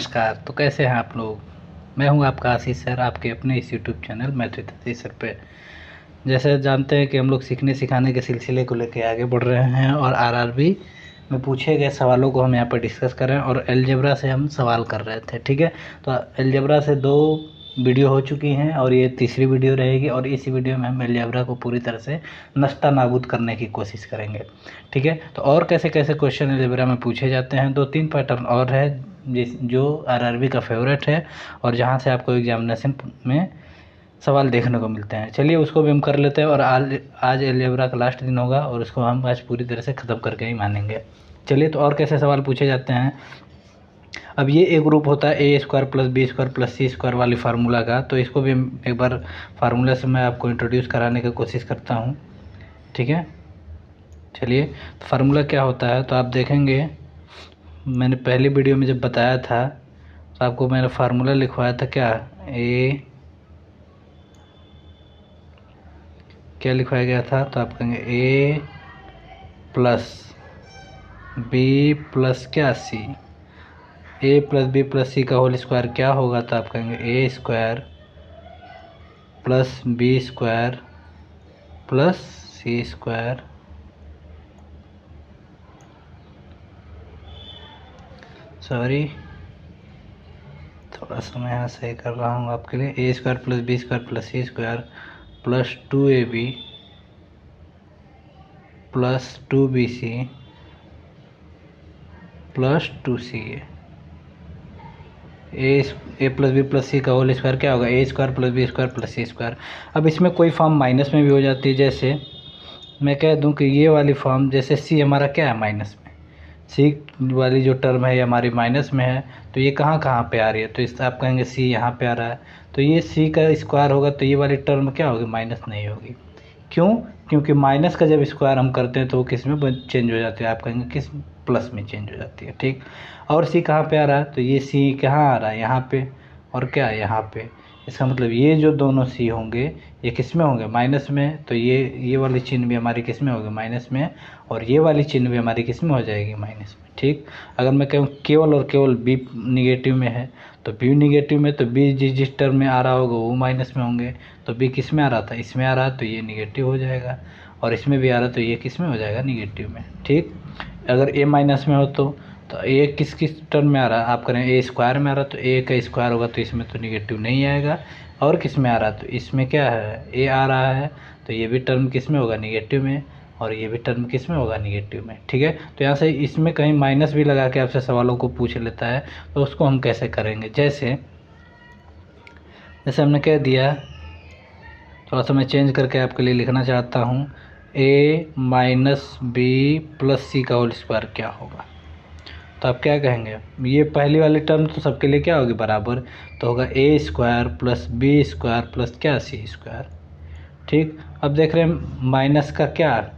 नमस्कार। तो कैसे हैं आप लोग। मैं हूं आपका आशीष सर, आपके अपने इस यूट्यूब चैनल मैथिली आशीष सर पे। जैसे जानते हैं कि हम लोग सीखने सिखाने के सिलसिले को लेकर आगे बढ़ रहे हैं और आरआरबी में पूछे गए सवालों को हम यहाँ पर डिस्कस कर रहे हैं और अलजेब्रा से हम सवाल कर रहे थे। ठीक है, तो अलजेब्रा से 2 वीडियो हो चुकी हैं और ये तीसरी वीडियो रहेगी और इस वीडियो में हम अलजेब्रा को पूरी तरह से नस्ता नाबूद करने की कोशिश करेंगे। ठीक है, तो और कैसे कैसे क्वेश्चन अलजेब्रा में पूछे जाते हैं, 2-3 पैटर्न और है जो आरआरबी का फेवरेट है और जहाँ से आपको एग्जामिनेशन में सवाल देखने को मिलते हैं। चलिए उसको भी हम कर लेते हैं और आज अलजेब्रा का लास्ट दिन होगा और उसको हम आज पूरी तरह से ख़त्म करके ही मानेंगे। चलिए, तो और कैसे सवाल पूछे जाते हैं। अब ये एक ग्रुप होता है A square plus B square plus C square वाली फार्मूला का, तो इसको भी एक बार फार्मूला से मैं आपको इंट्रोड्यूस कराने की कोशिश करता हूँ। ठीक है, चलिए, तो फार्मूला क्या होता है तो आप देखेंगे, मैंने पहली वीडियो में जब बताया था तो आपको मैंने फार्मूला लिखवाया था क्या लिखवाया गया था, तो आप कहेंगे ए प्लस बी प्लस क्या C, A plus B plus C का होल स्क्वायर क्या होगा, तो आप कहेंगे A square plus B square plus C square sorry थोड़ा सा मैं यहाँ सही कर रहा हूँ आपके लिए। A square plus B square plus C square plus 2ab plus 2bc plus 2ca। A plus B plus C का होल स्क्वायर क्या होगा, A square plus B square plus C square. अब इसमें कोई फॉर्म माइनस में भी हो जाती है, जैसे मैं कह दूं कि ये वाली फॉर्म, जैसे सी हमारा क्या है माइनस में, सी वाली जो टर्म है ये हमारी माइनस में है, तो ये कहाँ कहाँ पे आ रही है, तो इस आप कहेंगे सी यहाँ पे आ रहा है, तो ये सी का स्क्वायर होगा तो ये वाली टर्म क्या होगी, माइनस नहीं होगी। क्यों? क्योंकि माइनस का जब स्क्वायर हम करते हैं तो वो किस में चेंज हो जाती है, आप कहेंगे किस, प्लस में चेंज हो जाती है। ठीक, और सी कहाँ पे आ रहा है, तो ये सी कहाँ आ रहा है, यहाँ पे, और क्या है यहाँ पे। इसका मतलब ये जो दोनों सी होंगे ये किस में होंगे, माइनस में, तो ये वाली चिन्ह भी हमारी किस में होगी, माइनस में, और ये वाली चिन्ह भी हमारी किस में हो जाएगी, माइनस में। ठीक, अगर मैं कहूँ केवल और केवल बी निगेटिव में है तो बी निगेटिव में, तो बी जिस टर्म में आ रहा होगा वो माइनस में होंगे, तो बी किस में आ रहा था, इसमें आ रहा है तो ये निगेटिव हो जाएगा, और इसमें भी आ रहा है तो ये किस में हो जाएगा, निगेटिव में। ठीक, अगर ए माइनस में हो तो ए किस किस टर्म में आ रहा है, आप करें ए स्क्वायर में आ रहा है तो ए का स्क्वायर होगा तो इसमें तो निगेटिव नहीं आएगा, और किस में आ रहा है तो इसमें क्या है, ए आ रहा है, तो ये भी टर्म किस में होगा, निगेटिव में, और ये भी टर्म किस में होगा, निगेटिव में। ठीक है, तो यहाँ से इसमें कहीं माइनस भी लगा के आपसे सवालों को पूछ लेता है, तो उसको हम कैसे करेंगे, जैसे हमने कह दिया, थोड़ा सा मैं चेंज करके आपके लिए लिखना चाहता हूँ, ए माइनस बी प्लस सी का होल स्क्वायर क्या होगा, तो आप क्या कहेंगे, ये पहली वाली टर्म तो सबके लिए क्या होगी, बराबर, तो होगा A square plus B square plus क्या, सी स्क्वायर। ठीक, अब देख रहे हैं माइनस का क्या,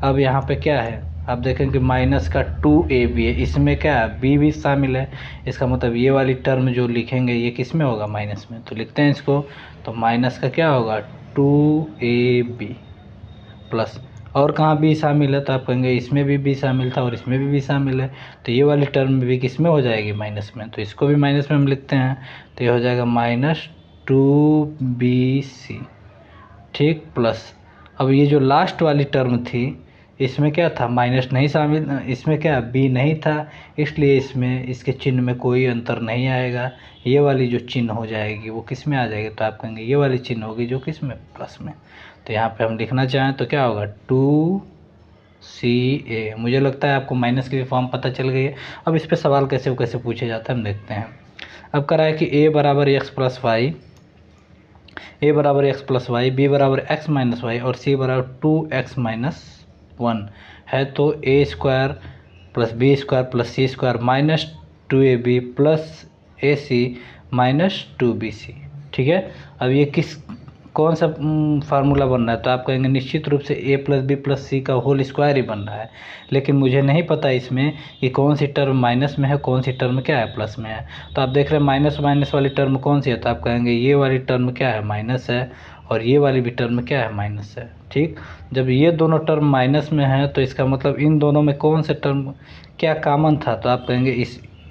अब यहाँ पे क्या है, आप देखें कि माइनस का 2ab है, इसमें क्या है, b भी शामिल है, इसका मतलब ये वाली टर्म जो लिखेंगे ये किस में होगा, माइनस में, तो लिखते हैं इसको, तो माइनस का क्या होगा, 2ab प्लस, और कहाँ b शामिल है, तो आप कहेंगे इसमें भी b शामिल था और इसमें भी b शामिल है, तो ये वाली टर्म भी किस में हो जाएगी, माइनस में, तो इसको भी माइनस में हम लिखते हैं, तो ये हो जाएगा -2bc। ठीक, प्लस, अब ये जो लास्ट वाली टर्म थी इसमें क्या था, माइनस नहीं शामिल, इसमें क्या बी नहीं था, इसलिए इसमें इसके चिन्ह में कोई अंतर नहीं आएगा, ये वाली जो चिन्ह हो जाएगी वो किस में आ जाएगी, तो आप कहेंगे ये वाली चिन्ह होगी जो किस में, प्लस में। तो यहाँ पे हम लिखना चाहें तो क्या होगा, 2ca। मुझे लगता है आपको माइनस की भी फॉर्म पता चल गई है। अब इस पर सवाल कैसे कैसे पूछे जाता है हम देखते हैं। अब करा है कि a बराबर x प्लस वाई, ए बराबर एक्स प्लस वाई, बी बराबर एक्स माइनस वाई और सी बराबर 2x माइनस 1 है, तो A square plus B square plus C square minus 2ab plus A C minus 2bc। ठीक है, अब ये कौन सा फार्मूला बन रहा है, तो आप कहेंगे निश्चित रूप से a plus B plus C का होल स्क्वायर ही बन रहा है, लेकिन मुझे नहीं पता इसमें कि कौन सी टर्म माइनस में है, कौन सी टर्म क्या है, प्लस में है। तो आप देख रहे हैं माइनस माइनस वाली टर्म कौन सी है, तो आप कहेंगे ये वाली टर्म क्या है, माइनस है, और ये वाली भी टर्म क्या है, माइनस है। ठीक, जब ये दोनों टर्म माइनस में है तो इसका मतलब इन दोनों में कौन से टर्म क्या कॉमन था, तो आप कहेंगे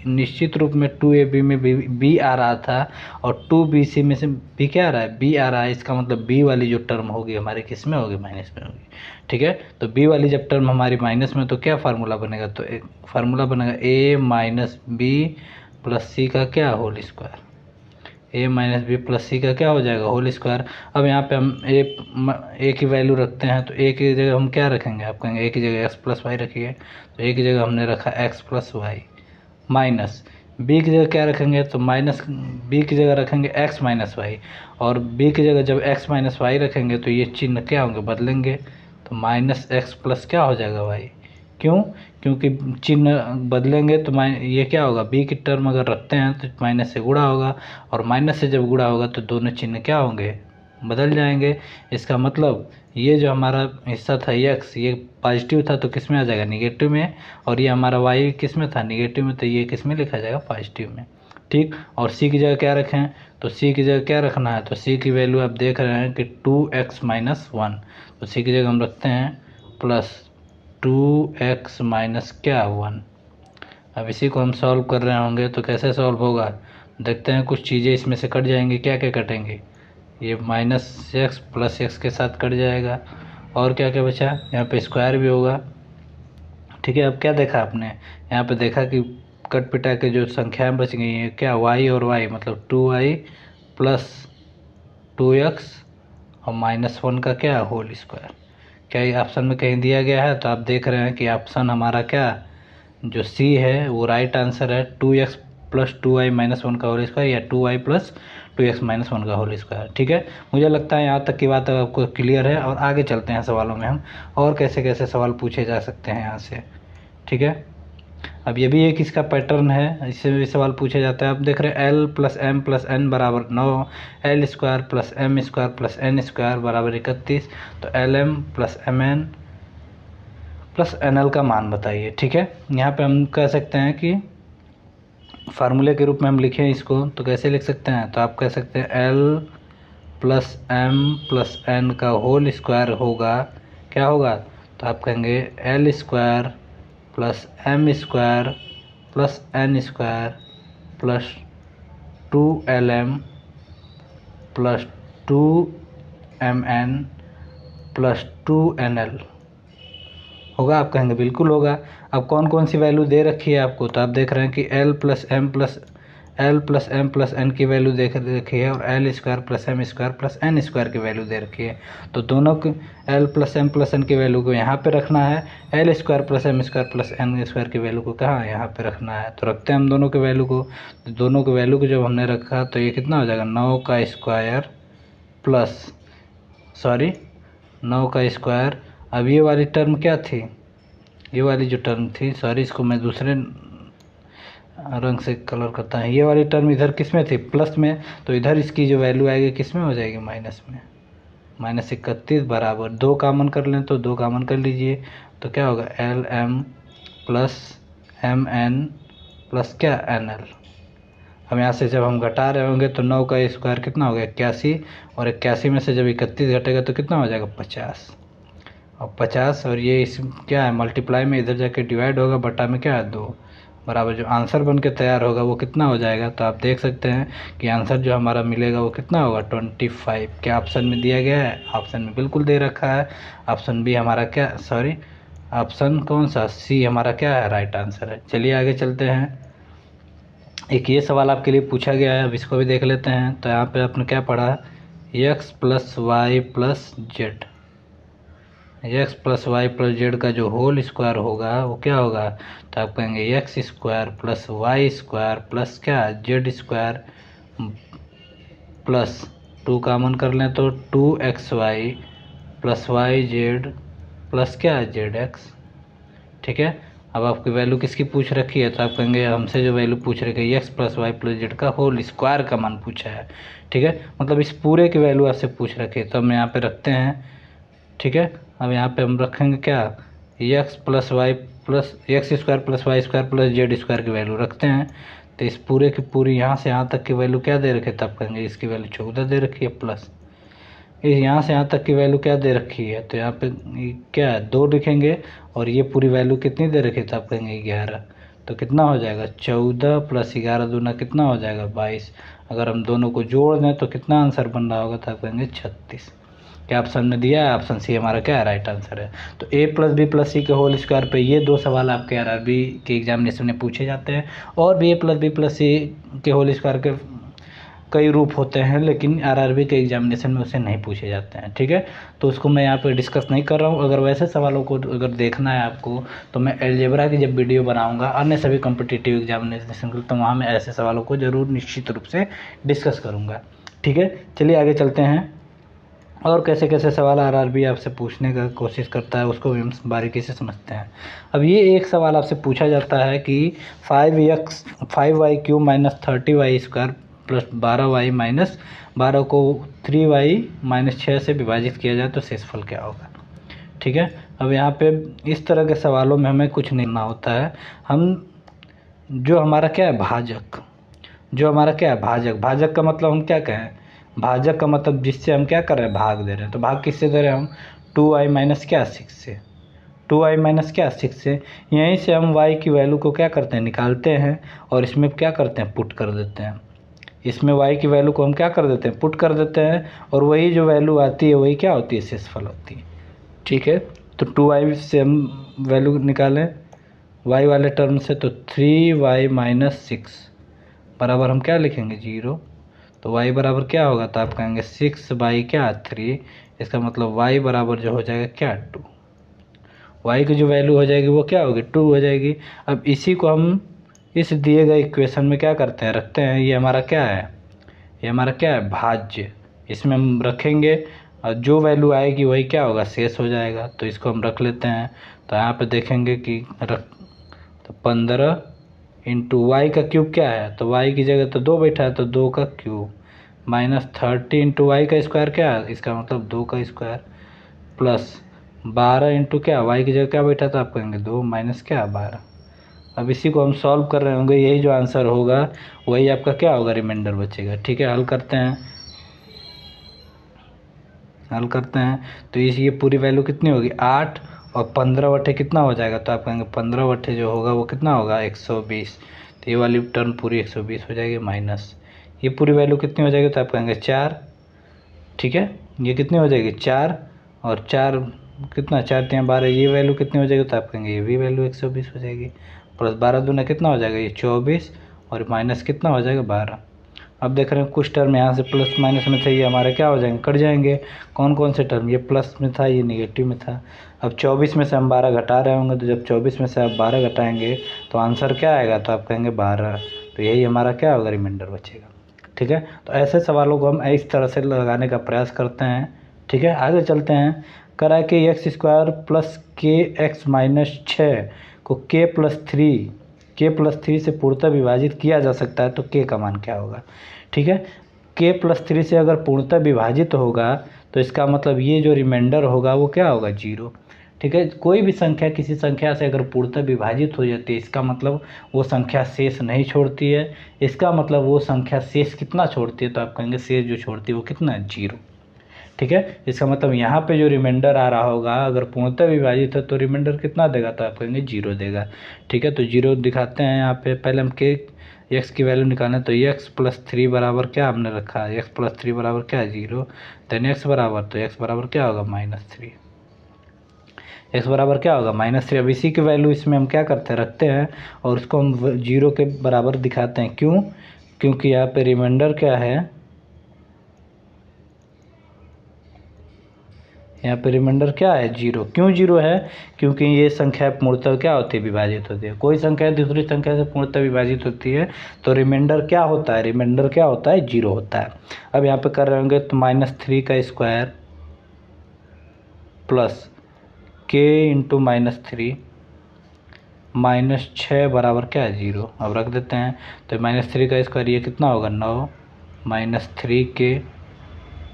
निश्चित रूप में 2ab में b आ रहा था और 2bc में से b क्या आ रहा है, b आ रहा है। इसका मतलब b वाली जो टर्म होगी हमारी किस में होगी, माइनस में होगी। ठीक है, तो b वाली जब टर्म हमारी माइनस में, तो क्या फार्मूला बनेगा, तो एक फार्मूला बनेगा a minus B plus C का क्या whole square, a minus B plus C का क्या हो जाएगा, होल स्क्वायर। अब यहाँ पे हम a की वैल्यू रखते हैं, तो a की जगह हम क्या रखेंगे, आप कहेंगे a की जगह x प्लस वाई रखिए, तो a की जगह हमने रखा x plus Y, minus b की जगह क्या रखेंगे, तो माइनस b की जगह रखेंगे x माइनस वाई, और b की जगह जब x माइनस वाई रखेंगे तो ये चिन्ह क्या होंगे, बदलेंगे, तो माइनस एक्स प्लस क्या हो जाएगा वाई। क्यों, क्योंकि चिन्ह बदलेंगे तो ये क्या होगा, b की टर्म अगर रखते हैं तो माइनस से गुणा होगा, और माइनस से जब गुणा होगा तो दोनों चिन्ह क्या होंगे, बदल जाएंगे। इसका मतलब ये जो हमारा हिस्सा था x, ये पॉजिटिव था तो किस में आ जाएगा, निगेटिव में, और ये हमारा y किस में था, निगेटिव में, तो ये किस में लिखा जाएगा, पॉजिटिव में। ठीक, और c की जगह क्या रखें, तो c की जगह क्या रखना है, तो c की वैल्यू आप देख रहे हैं कि 2x माइनस 1, तो c की जगह हम रखते हैं प्लस 2x माइनस क्या 1। अब इसी को हम सॉल्व कर रहे होंगे तो कैसे सॉल्व होगा, देखते हैं, कुछ चीज़ें इसमें से कट जाएंगी, क्या क्या कटेंगे, ये माइनस एक्स प्लस एक्स के साथ कट जाएगा, और क्या क्या बचा, यहाँ पे स्क्वायर भी होगा। ठीक है, अब क्या देखा आपने, यहाँ पे देखा कि कट पिटा के जो संख्याएं बच गई हैं क्या, y और y, मतलब 2y प्लस 2x और माइनस 1 का क्या होल स्क्वायर। क्या ये ऑप्शन में कहीं दिया गया है, तो आप देख रहे हैं कि ऑप्शन हमारा क्या, जो सी है वो राइट आंसर है, 2x प्लस 2y माइनस 1 का होल स्क्वायर, या 2y प्लस 2x माइनस 1 का होल स्क्वायर। ठीक है, मुझे लगता है यहाँ तक की बात आपको क्लियर है, और आगे चलते हैं सवालों में हम, और कैसे कैसे सवाल पूछे जा सकते हैं यहाँ से। ठीक है, अब ये भी एक इसका पैटर्न है, इससे भी सवाल पूछे जाता है। आप देख रहे हैं L plus M plus N बराबर 9, L square plus M square plus N square बराबर 31, तो L M plus M N plus N L का मान बताइए। ठीक है, यहाँ पे हम कह सकते हैं कि फार्मूले के रूप में हम लिखें इसको, तो कैसे लिख सकते हैं, तो आप कह सकते हैं L plus M plus N का होल स्क्वायर होगा, क्या होगा, तो आप कहेंगे L square plus M square plus N square plus 2lm plus 2mn plus 2nl होगा, आप कहेंगे बिल्कुल होगा। अब कौन कौन सी वैल्यू दे रखी है आपको, तो आप देख रहे हैं कि L plus M plus N की वैल्यू देख रखी है, और L square plus M square plus N square की वैल्यू दे रखी है, तो दोनों की L plus M plus N की वैल्यू को यहाँ पे रखना है, L square plus M square plus N square की वैल्यू को कहाँ यहाँ पे रखना है, तो रखते हैं हम दोनों के वैल्यू को। तो दोनों के वैल्यू को जब हमने रखा तो ये कितना हो जाएगा, 9 का स्क्वायर प्लस 9 का स्क्वायर। अब ये वाली टर्म क्या थी, ये वाली जो टर्म थी, सॉरी इसको मैं दूसरे रंग से कलर करता है, ये वाली टर्म इधर किस में थी, प्लस में, तो इधर इसकी जो वैल्यू आएगी किस में हो जाएगी, माइनस में, माइनस 31 बराबर 2 कामन कर लें, तो 2 कामन कर लीजिए, तो क्या होगा L M plus M N plus क्या एन एल। अब यहाँ से जब हम घटा रहे होंगे तो 9 का स्क्वायर कितना हो गया 81, और 81 में से जब 31 घटेगा तो कितना हो जाएगा 50, और 50, और ये इस क्या है मल्टीप्लाई में इधर जाके डिवाइड होगा, बटा में क्या है 2, बराबर जो आंसर बन के तैयार होगा वो कितना हो जाएगा, तो आप देख सकते हैं कि आंसर जो हमारा मिलेगा वो कितना होगा 25। क्या ऑप्शन में दिया गया है, ऑप्शन में बिल्कुल दे रखा है, ऑप्शन बी हमारा क्या, सॉरी ऑप्शन कौन सा, सी हमारा क्या है, राइट आंसर है। चलिए आगे चलते हैं, एक ये सवाल आपके लिए पूछा गया है, अब इसको भी देख लेते हैं। तो यहाँ पे आपने क्या पढ़ा, X plus Y plus Z, X plus Y plus Z का जो होल स्क्वायर होगा वो क्या होगा, तो आप कहेंगे X square plus Y square plus क्या जेड स्क्वायर प्लस 2 कामन कर लें तो 2xy plus Y Z plus क्या जेड एक्स। ठीक है, अब आपकी वैल्यू किसकी पूछ रखी है, तो आप कहेंगे हमसे जो वैल्यू पूछ रखी है X plus Y plus Z का होल स्क्वायर का मान पूछा है। ठीक है, मतलब इस पूरे की वैल्यू आपसे पूछ रखी है, तो हम यहाँ पे रखते हैं। ठीक है, अब यहाँ पे हम रखेंगे क्या, X plus Y plus X square plus Y square plus Z square की वैल्यू रखते हैं, तो इस पूरे की पूरी यहाँ से यहाँ तक की वैल्यू क्या दे रखी है, तब कहेंगे इसकी वैल्यू 14 दे रखी है, प्लस इस यहाँ से यहाँ तक की वैल्यू क्या दे रखी है, तो यहाँ पे क्या है 2 लिखेंगे, और ये पूरी वैल्यू कितनी दे रखी है, तो आप कहेंगे 11, तो कितना हो जाएगा 14 प्लस 11 दूना कितना हो जाएगा 22। अगर हम दोनों को जोड़ दें तो कितना आंसर बन रहा होगा, तो आप कहेंगे 36। क्या ऑप्शन में दिया है, ऑप्शन सी हमारा क्या है राइट आंसर है। तो ए प्लस बी प्लस सी के होल स्क्वायर पे ये 2 सवाल आपके आरआरबी के एग्जामिनेशन में पूछे जाते हैं। और भी ए प्लस बी प्लस सी के होल स्क्वायर के कई रूप होते हैं, लेकिन आरआरबी के एग्जामिनेशन में उसे नहीं पूछे जाते हैं, ठीक है। तो उसको मैं यहाँ पे डिस्कस नहीं कर रहा हूँ। अगर वैसे सवालों को अगर देखना है आपको, तो मैं अलजेब्रा की जब वीडियो बनाऊँगा अन्य सभी कॉम्पिटिटिव एग्जामिनेशन के, तो वहाँ मैं ऐसे सवालों को ज़रूर निश्चित रूप से डिस्कस करूँगा, ठीक है। चलिए आगे चलते हैं, और कैसे कैसे सवाल आरआरबी आपसे पूछने का कोशिश करता है उसको भी हम बारीकी से समझते हैं। अब ये एक सवाल आपसे पूछा जाता है कि 5y³ minus 30y square plus 12y minus 12 को 3y माइनस 6 से विभाजित किया जाए तो शेषफल क्या होगा, ठीक है। अब यहाँ पे इस तरह के सवालों में हमें कुछ नहीं करना होता है। हम जो हमारा क्या है भाजक, भाजक का मतलब हम क्या कहें, भाजक का मतलब जिससे हम क्या कर रहे हैं भाग दे रहे हैं। तो भाग किससे दे रहे हैं हम 2y माइनस क्या 6 से, 2y माइनस क्या 6 से। यहीं से हम y की वैल्यू को क्या करते हैं निकालते हैं और इसमें क्या करते हैं पुट कर देते हैं। इसमें y की वैल्यू को हम क्या कर देते हैं पुट कर देते हैं, और वही जो वैल्यू आती है वही क्या होती है शेषफल होती है, ठीक है। तो 2y से हम वैल्यू निकालें y वाले टर्म से, तो 3y माइनस 6 बराबर हम क्या लिखेंगे 0। तो y बराबर क्या होगा, तो आप कहेंगे 6 क्या 3, इसका मतलब y बराबर जो हो जाएगा क्या 2। y की जो वैल्यू हो जाएगी वो क्या होगी 2 हो जाएगी। अब इसी को हम इस दिए गए इक्वेशन में क्या करते हैं रखते हैं। ये हमारा क्या है, ये हमारा क्या है भाज्य, इसमें हम रखेंगे और जो वैल्यू आएगी वही क्या होगा शेष हो जाएगा। तो इसको हम रख लेते हैं। तो यहाँ पे देखेंगे कि तो 15 इंटू वाई का क्यूब क्या है, तो y की जगह तो 2 बैठा है तो 2 का क्यूब माइनस 30 इंटू वाई का स्क्वायर क्या है, इसका मतलब 2 का स्क्वायर प्लस 12 इंटू क्या y की जगह क्या बैठा था आप कहेंगे 2 माइनस क्या 12। अब इसी को हम सॉल्व कर रहे होंगे, यही जो आंसर होगा वही आपका क्या होगा रिमाइंडर बचेगा, ठीक है। हल करते हैं तो ये पूरी वैल्यू कितनी होगी 8 और 15 बटे कितना हो जाएगा, तो आप कहेंगे 15 बटे जो होगा वो कितना होगा 120। तो ये वाली टर्म पूरी 120 हो जाएगी माइनस ये पूरी वैल्यू कितनी हो जाएगी, तो आप कहेंगे 4, ठीक है। ये कितनी हो जाएगी 4 और 4 कितना 4 3 12, ये वैल्यू कितनी हो जाएगी, तो आप कहेंगे ये भी वैल्यू 120 हो जाएगी। प्लस 12 दूना कितना हो जाएगा ये 24 और माइनस कितना हो जाएगा 12। अब देख रहे हैं कुछ टर्म यहाँ से प्लस माइनस में थे, ये हमारे क्या हो जाएंगे कट जाएंगे। कौन कौन से टर्म, ये प्लस में था ये निगेटिव में था। अब 24 में से हम 12 घटा रहे होंगे, तो जब 24 में से आप 12 घटाएंगे तो आंसर क्या आएगा, तो आप कहेंगे 12। तो यही हमारा क्या होगा रिमाइंडर बचेगा, ठीक है। तो ऐसे सवालों को हम इस तरह से लगाने का प्रयास करते हैं, ठीक है। आगे चलते हैं। करा कि x² प्लस kx माइनस 6 को k प्लस 3 से पूर्णतः विभाजित किया जा सकता है, तो k का मान क्या होगा, ठीक है। k प्लस 3 से अगर पूर्णतः विभाजित होगा तो इसका मतलब ये जो रिमाइंडर होगा वो क्या होगा 0, ठीक है। कोई भी संख्या किसी संख्या से अगर पूर्णतः विभाजित हो जाती है इसका मतलब वो संख्या शेष नहीं छोड़ती है, इसका मतलब वो संख्या शेष कितना छोड़ती है, तो आप कहेंगे शेष जो छोड़ती है वो कितना है 0, ठीक है। इसका मतलब यहाँ पे जो रिमाइंडर आ रहा होगा अगर पूर्णतः विभाजित है तो रिमाइंडर कितना देगा, तो आप कहेंगे 0 देगा, ठीक है। तो 0 दिखाते हैं यहाँ पे। पहले हम के x की वैल्यू निकालें, तो x प्लस 3 बराबर क्या हमने रखा है, x प्लस 3 बराबर क्या है 0। देन x बराबर, तो x बराबर क्या होगा -3, x बराबर क्या होगा -3। अब इसी की वैल्यू इसमें हम क्या करते हैं रखते हैं और उसको हम 0 के बराबर दिखाते हैं। क्यों, क्योंकि यहाँ पे रिमाइंडर क्या है, यहाँ पे रिमाइंडर क्या है 0। क्यों 0 है, क्योंकि ये संख्या पूर्णतः क्या होती है विभाजित होती है। कोई संख्या दूसरी संख्या से पूर्णतः विभाजित होती है तो रिमाइंडर क्या होता है, रिमाइंडर क्या होता है 0 होता है। अब यहाँ पे कर रहे होंगे तो -3 का स्क्वायर प्लस k इंटू -3 -6 बराबर क्या है 0। अब रख देते हैं। तो -3 का स्क्वायर ये कितना होगा 9 -3k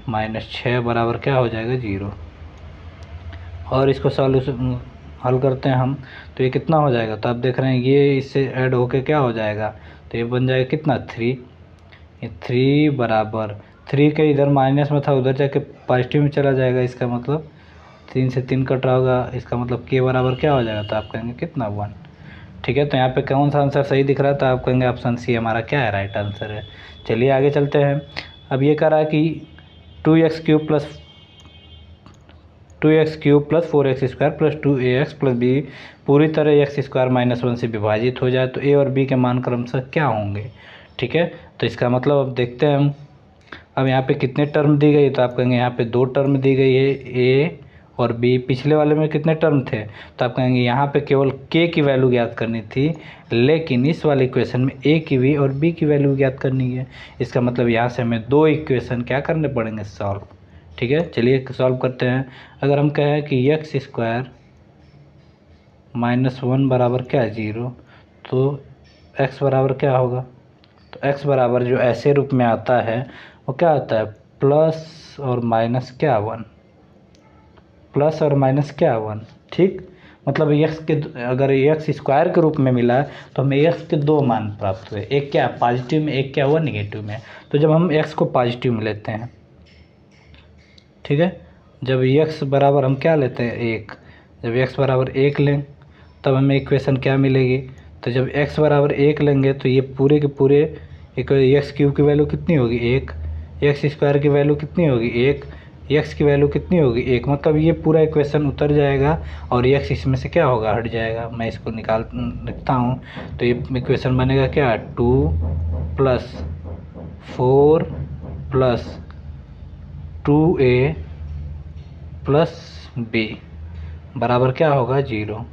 -6 बराबर क्या हो जाएगा 0। और इसको सॉल्यूशन हल करते हैं हम, तो ये कितना हो जाएगा, तो आप देख रहे हैं ये इससे ऐड होके क्या हो जाएगा, तो ये बन जाएगा कितना 3। ये 3 बराबर 3 के इधर माइनस में था उधर जाके पॉजिटिव में चला जाएगा, इसका मतलब 3 से 3 कट रहा होगा, इसका मतलब k बराबर क्या हो जाएगा, तो आप कहेंगे कितना 1, ठीक है, तो यहाँ पे कौन सा आंसर सही दिख रहा है, तो आप कहेंगे ऑप्शन सी हमारा क्या है, राइट आंसर है। चलिए आगे चलते हैं। अब ये कह रहा है कि 2x³ plus 4x² plus 2ax plus b पूरी तरह x² - 1 से विभाजित हो जाए तो a और b के मान क्रमशः क्या होंगे। ठीक है, तो इसका मतलब अब देखते हैं हम। अब यहाँ पे कितने टर्म दी गई, तो आप कहेंगे यहाँ पे 2 टर्म दी गई है, a और b। पिछले वाले में कितने टर्म थे, तो आप कहेंगे यहाँ पे केवल k की वैल्यू ज्ञात करनी थी, लेकिन इस वाले इक्वेशन में a की भी और b की वैल्यू ज्ञात करनी है। इसका मतलब यहाँ से हमें 2 इक्वेशन क्या करने पड़ेंगे, सॉल्व। ठीक है, चलिए सॉल्व करते हैं। अगर हम कहें कि x² - 1 बराबर क्या है, 0, तो x बराबर क्या होगा, तो x बराबर जो ऐसे रूप में आता है वो क्या आता है, प्लस और माइनस क्या 1, प्लस और माइनस क्या 1। ठीक, मतलब x के अगर x² के रूप में मिला है तो हमें x के 2 मान प्राप्त हुए, एक क्या पॉजिटिव में, एक क्या हुआ नेगेटिव में। तो जब हम x को पॉजिटिव में लेते हैं, ठीक है, जब x बराबर हम क्या लेते हैं, 1, जब x बराबर 1 लें तब हमें इक्वेशन क्या मिलेगी, तो जब x बराबर 1 लेंगे तो ये पूरे के पूरे x³ की वैल्यू कितनी होगी, 1, x² की वैल्यू कितनी होगी, 1, x की वैल्यू कितनी होगी, 1। मतलब ये पूरा इक्वेशन उतर जाएगा और x इसमें से क्या होगा, हट जाएगा। मैं इसको लिखता हूँ, तो ये इक्वेशन बनेगा क्या, 2 + 4 + 2a + b बराबर क्या होगा, 0।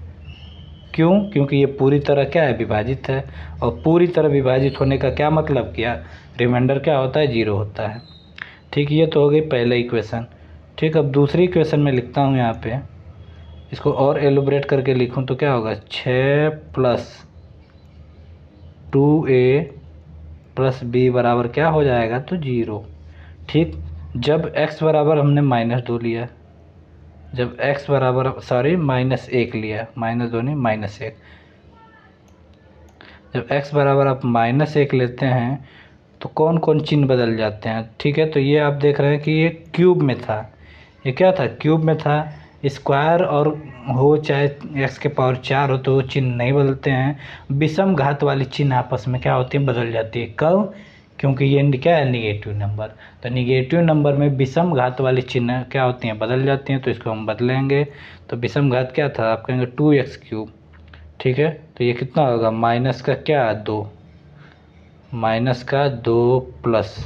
क्यों, क्योंकि ये पूरी तरह क्या है, विभाजित है, और पूरी तरह विभाजित होने का क्या मतलब किया, रिमाइंडर क्या होता है, 0 होता है। ठीक, ये तो हो गई पहले इक्वेशन। ठीक, अब दूसरी इक्वेशन में लिखता हूँ, यहाँ पे इसको और एलोब्रेट करके लिखूँ तो क्या होगा, 6 + 2a + b बराबर क्या हो जाएगा, तो 0। ठीक, जब x बराबर हमने -2 लिया, जब x बराबर -1 लिया, -2 नहीं -1, जब x बराबर आप -1 लेते हैं तो कौन कौन चिन्ह बदल जाते हैं। ठीक है, तो ये आप देख रहे हैं कि ये क्यूब में था, ये क्या था, क्यूब में था। स्क्वायर और हो चाहे x के पावर 4 हो तो वो चिन्ह नहीं बदलते हैं, विषम घात वाली चिन्ह आपस में क्या होती है, बदल जाती है। कब, क्योंकि ये क्या है, निगेटिव नंबर। तो निगेटिव नंबर में विषम घात वाली चिन्ह क्या होती हैं, बदल जाती हैं, तो इसको हम बदलेंगे। तो विषम घात क्या था, आप कहेंगे 2x³। ठीक है, तो ये कितना होगा, माइनस का क्या, 2, -2 प्लस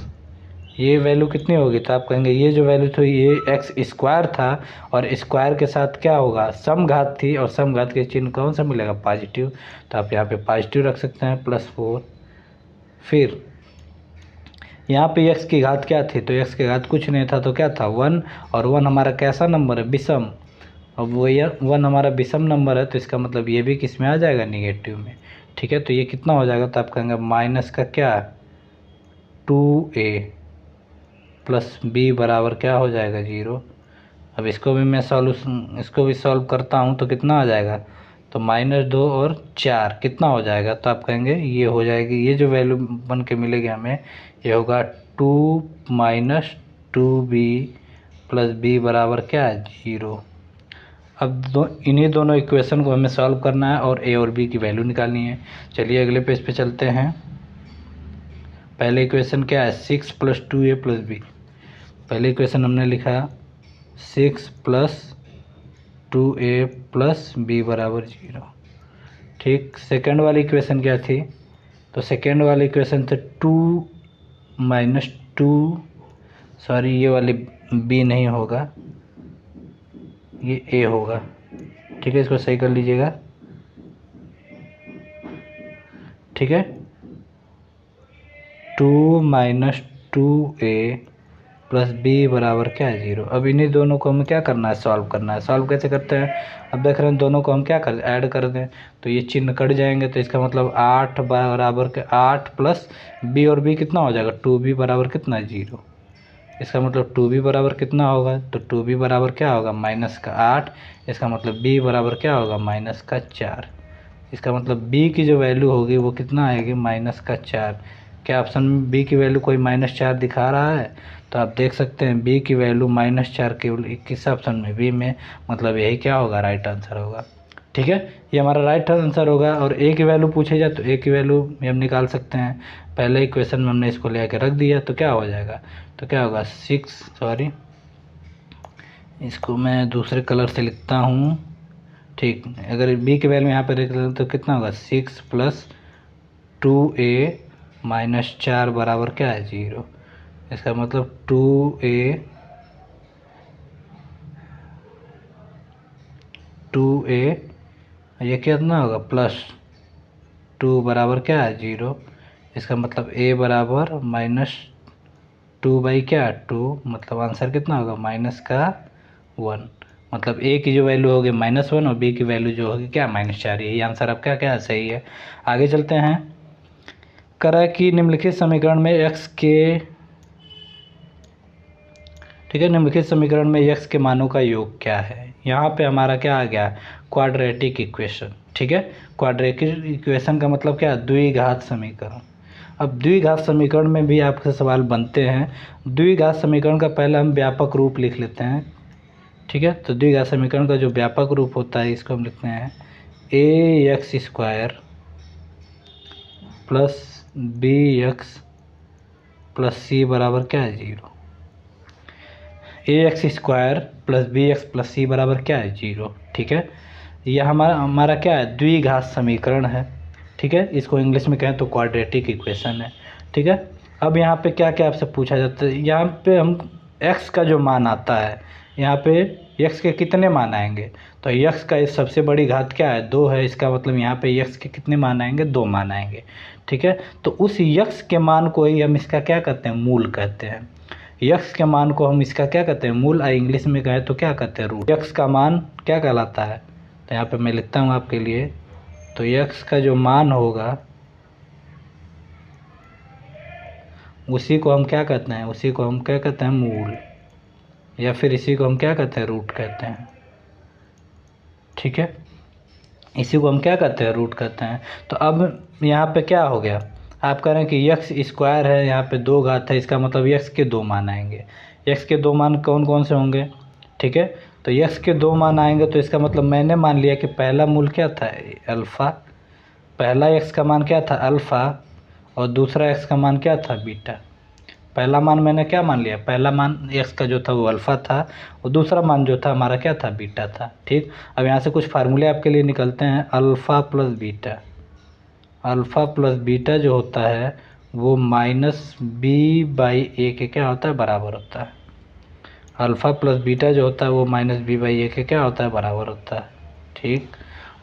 ये वैल्यू कितनी होगी, तो आप कहेंगे ये जो वैल्यू थी ये x² था, और स्क्वायर के साथ क्या होगा, समघात थी, और समघात के चिन्ह कौन सा मिलेगा, पॉजिटिव। तो आप यहाँ पे पॉजिटिव रख सकते हैं, +4। फिर यहाँ पे x की घात क्या थी, तो x की घात कुछ नहीं था, तो क्या था, 1, और 1 हमारा कैसा नंबर है, विषम। अब वो ये 1 हमारा विषम नंबर है, तो इसका मतलब ये भी किस में आ जाएगा, निगेटिव में। ठीक है, तो ये कितना हो जाएगा, तो आप कहेंगे माइनस का क्या, 2a + b बराबर क्या हो जाएगा, 0। अब इसको भी मैं इसको भी सॉल्व करता हूँ तो कितना आ जाएगा, तो -2 और 4 कितना हो जाएगा, तो आप कहेंगे ये हो जाएगी, ये जो वैल्यू बन के मिलेगी हमें, ये होगा 2 - 2b + b बराबर क्या है, 0। अब इन्हीं दोनों इक्वेशन को हमें सॉल्व करना है और a और b की वैल्यू निकालनी है। चलिए अगले पेज पे चलते हैं। पहले इक्वेशन क्या है, 6 + 2a + b। पहले इक्वेशन हमने लिखा 6 + 2a + b बराबर 0। ठीक, सेकंड वाली इक्वेशन क्या थी, तो सेकंड वाली इक्वेशन थे 2 - 2, ये वाली b नहीं होगा, ये a होगा। ठीक है, इसको सही कर लीजिएगा। ठीक है, 2 - 2a + b बराबर क्या है, 0। अब इन्हीं दोनों को हमें क्या करना है, सॉल्व करना है। सॉल्व कैसे करते हैं, अब देख रहे हैं दोनों को हम क्या कर ऐड कर दें, तो ये चिन्ह कट जाएंगे, तो इसका मतलब 8 बराबर के 8 प्लस b और b कितना हो जाएगा, 2b बराबर कितना, 0। इसका मतलब 2b बराबर कितना होगा, तो 2b बराबर क्या होगा, -8। इसका मतलब b बराबर क्या होगा, -4। इसका मतलब b की जो वैल्यू होगी वो कितना आएगी, -4। क्या ऑप्शन में b की वैल्यू कोई -4 दिखा रहा है, तो आप देख सकते हैं b की वैल्यू -4 केवल किस ऑप्शन में, b में। मतलब यही क्या होगा, राइट आंसर होगा। ठीक है, ये हमारा राइट आंसर होगा। और ए की वैल्यू पूछे जाए तो ए की वैल्यू भी हम निकाल सकते हैं। पहले इक्वेशन में हमने इसको ले आके रख दिया तो क्या हो जाएगा, तो क्या होगा 6, सॉरी इसको मैं दूसरे कलर से लिखता हूँ। ठीक, अगर बी की वैल्यू यहाँ पर रख दें तो कितना होगा 6 + 2a - 4 बराबर क्या है 0। इसका मतलब 2a ये कितना होगा +2 बराबर क्या है 0। इसका मतलब a बराबर -2 क्या 2, मतलब आंसर कितना होगा -1। मतलब a की जो वैल्यू होगी -1 और b की वैल्यू जो होगी क्या -4। यही आंसर आपका क्या सही है। आगे चलते हैं। करा कि निम्नलिखित समीकरण में x के, ठीक है, निम्नलिखित समीकरण में x के मानों का योग क्या है। यहाँ पे हमारा क्या आ गया क्वाड्रेटिक इक्वेशन। ठीक है, क्वाड्रेटिक इक्वेशन का मतलब क्या है द्विघात समीकरण। अब द्विघात समीकरण में भी आपके सवाल बनते हैं। द्विघात समीकरण का पहले हम व्यापक रूप लिख लेते हैं। ठीक है, तो द्विघात समीकरण का जो व्यापक रूप होता है इसको हम लिखते हैं ax² + bx + c बराबर क्या है 0। ax² + bx + c बराबर क्या है 0। ठीक है, यह हमारा क्या है द्विघात समीकरण है। ठीक है, इसको इंग्लिश में कहें तो क्वाड्रेटिक इक्वेशन है। ठीक है, अब यहाँ पे क्या क्या आपसे पूछा जाता है, यहाँ पे हम x का जो मान आता है, यहाँ पे x के कितने मान आएंगे, तो x का इस सबसे बड़ी घात क्या है 2 है। इसका मतलब यहाँ पे x के कितने मान आएंगे 2 मान आएंगे। ठीक है, तो उस x के मान को ही हम इसका क्या कहते हैं मूल कहते हैं। यक्स के मान को हम इसका क्या कहते हैं मूल, इंग्लिश में कहे तो क्या कहते हैं रूट। यक्स का मान क्या कहलाता है, तो यहाँ पे मैं लिखता हूँ आपके लिए। तो यक्स का जो मान होगा उसी को हम क्या कहते हैं, उसी को हम क्या कहते हैं मूल, या फिर इसी को हम क्या कहते हैं रूट कहते हैं। ठीक है, इसी को हम क्या कहते हैं रूट कहते हैं। तो अब यहाँ पे क्या हो गया, आप कह रहे हैं कि x² है, यहाँ पे 2 घात है, इसका मतलब x के 2 मान आएंगे। x के 2 मान कौन कौन से होंगे। ठीक है, तो x के 2 मान आएंगे तो इसका मतलब मैंने मान लिया कि पहला मूल क्या था अल्फ़ा, पहला x का मान क्या था अल्फ़ा और दूसरा x का मान क्या था बीटा। पहला मान मैंने क्या मान लिया, पहला मान x का जो था वो अल्फ़ा था और दूसरा मान जो था हमारा क्या था बीटा था। ठीक, अब यहाँ से कुछ फार्मूले आपके लिए निकलते हैं। अल्फ़ा + बीटा, अल्फ़ा + बीटा जो होता है वो -b/a के क्या होता है बराबर होता है। अल्फ़ा + बीटा जो होता है वो -b/a के क्या होता है बराबर होता है। ठीक,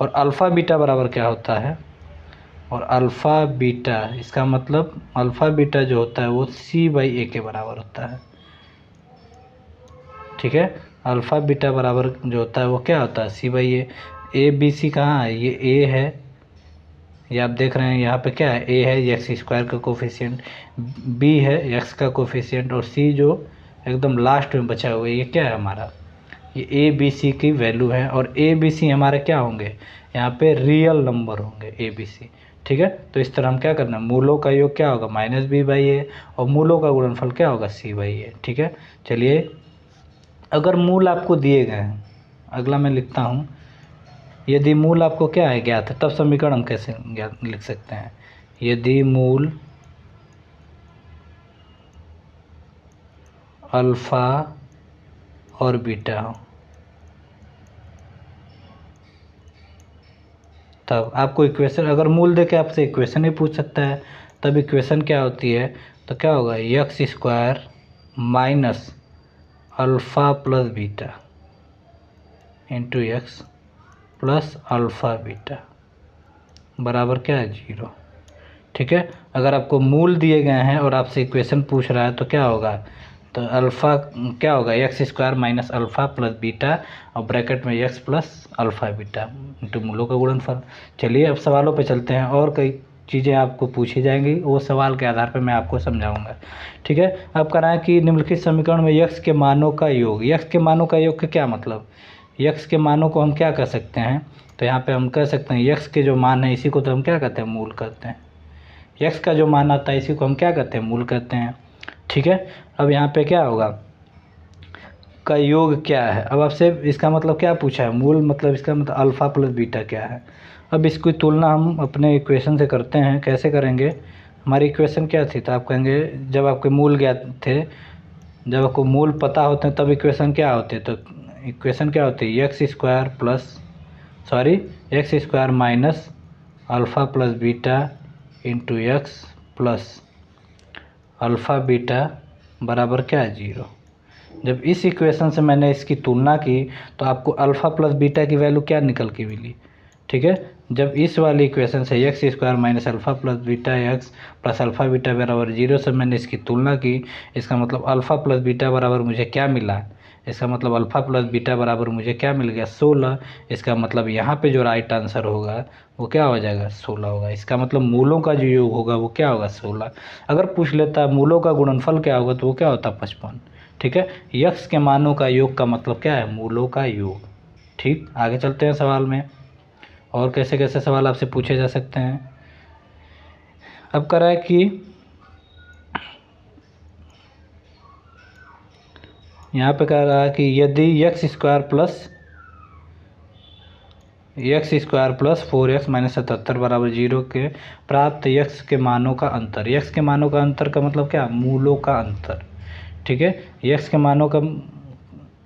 और अल्फ़ा बीटा बराबर क्या होता है, और अल्फ़ा बीटा इसका मतलब अल्फ़ा बीटा जो होता है वो c/a के बराबर होता है। ठीक है, अल्फ़ा बीटा बराबर जो होता है वो क्या होता है c/a। a b c कहाँ है, ये a है, ये आप देख रहे हैं यहाँ पे क्या है a है x² का कोफिशिएंट, b है x का कोफिशिएंट और c जो एकदम लास्ट में बचा हुआ है ये क्या है हमारा, ये a b c की वैल्यू है। और a b c हमारे क्या होंगे यहाँ पे रियल नंबर होंगे a b c। ठीक है, तो इस तरह हम क्या करना है मूलों का योग क्या होगा -b/a और मूलों का गुणनफल क्या होगा c/a। ठीक है, चलिए अगर मूल आपको दिए गए हैं, अगला मैं लिखता हूँ, यदि मूल आपको क्या है ज्ञात है तब समीकरण हम कैसे ज्ञात लिख सकते हैं। यदि मूल अल्फ़ा और बीटा हो तब आपको इक्वेशन, अगर मूल दे के आपसे इक्वेशन ही पूछ सकता है तब इक्वेशन क्या होती है, तो क्या होगा x² minus alpha plus beta into x plus alpha beta बराबर क्या है 0। ठीक है, अगर आपको मूल दिए गए हैं और आपसे इक्वेशन पूछ रहा है तो क्या होगा, तो अल्फ़ा क्या होगा x² minus alpha plus beta और ब्रैकेट में x plus alpha beta into मूलों का गुणनफल। चलिए अब सवालों पे चलते हैं, और कई चीज़ें आपको पूछी जाएंगी वो सवाल के आधार पर मैं आपको समझाऊंगा। ठीक है, अब कराएं कि निम्नलिखित समीकरण में x के मानों का योग, x के मानों का योग का क्या मतलब, x के मानों को हम क्या कर सकते हैं, तो यहाँ पे हम कह सकते हैं x के जो मान है इसी को तो हम क्या कहते हैं मूल कहते हैं। x का जो मान आता है इसी को हम क्या कहते हैं मूल कहते हैं। ठीक है, अब यहाँ पे क्या होगा, का योग क्या है। अब आपसे इसका मतलब क्या पूछा है, मूल मतलब इसका मतलब अल्फ़ा प्लस बीटा क्या है। अब इसकी तुलना हम अपने इक्वेशन से करते हैं। कैसे करेंगे, हमारी इक्वेशन क्या थी, तो आप कहेंगे जब आपके मूल ज्ञात थे, जब आपको मूल पता होते हैं तब इक्वेशन क्या होती है, तो इक्वेशन क्या होती है, x square minus alpha plus beta into X plus alpha beta बराबर क्या है, 0। जब इस इक्वेशन से मैंने इसकी तुलना की तो आपको अल्फ़ा प्लस बीटा की वैल्यू क्या निकल के मिली, ठीक है। जब इस वाली इक्वेशन से x square minus alpha plus beta x plus alpha beta बराबर 0 से मैंने इसकी तुलना की, इसका मतलब अल्फ़ा प्लस बीटा बराबर मुझे क्या मिला, इसका मतलब अल्फ़ा प्लस बीटा बराबर मुझे क्या मिल गया, 16। इसका मतलब यहाँ पे जो राइट आंसर होगा वो क्या हो जाएगा, 16 होगा। इसका मतलब मूलों का जो योग होगा वो क्या होगा, 16। अगर पूछ लेता मूलों का गुणनफल क्या होगा तो वो क्या होता, 55, ठीक है। यक्स के मानों का योग का मतलब क्या है, मूलों का योग। ठीक, आगे चलते हैं सवाल में, और कैसे कैसे सवाल आपसे पूछे जा सकते हैं। अब कह रहा है कि यहाँ पे कह रहा है कि यदि x square plus 4x minus 77 बराबर 0 के प्राप्त यक्स के मानों का अंतर। यक्स के मानों का अंतर का मतलब क्या, मूलों का अंतर, ठीक है। यक्स के मानों का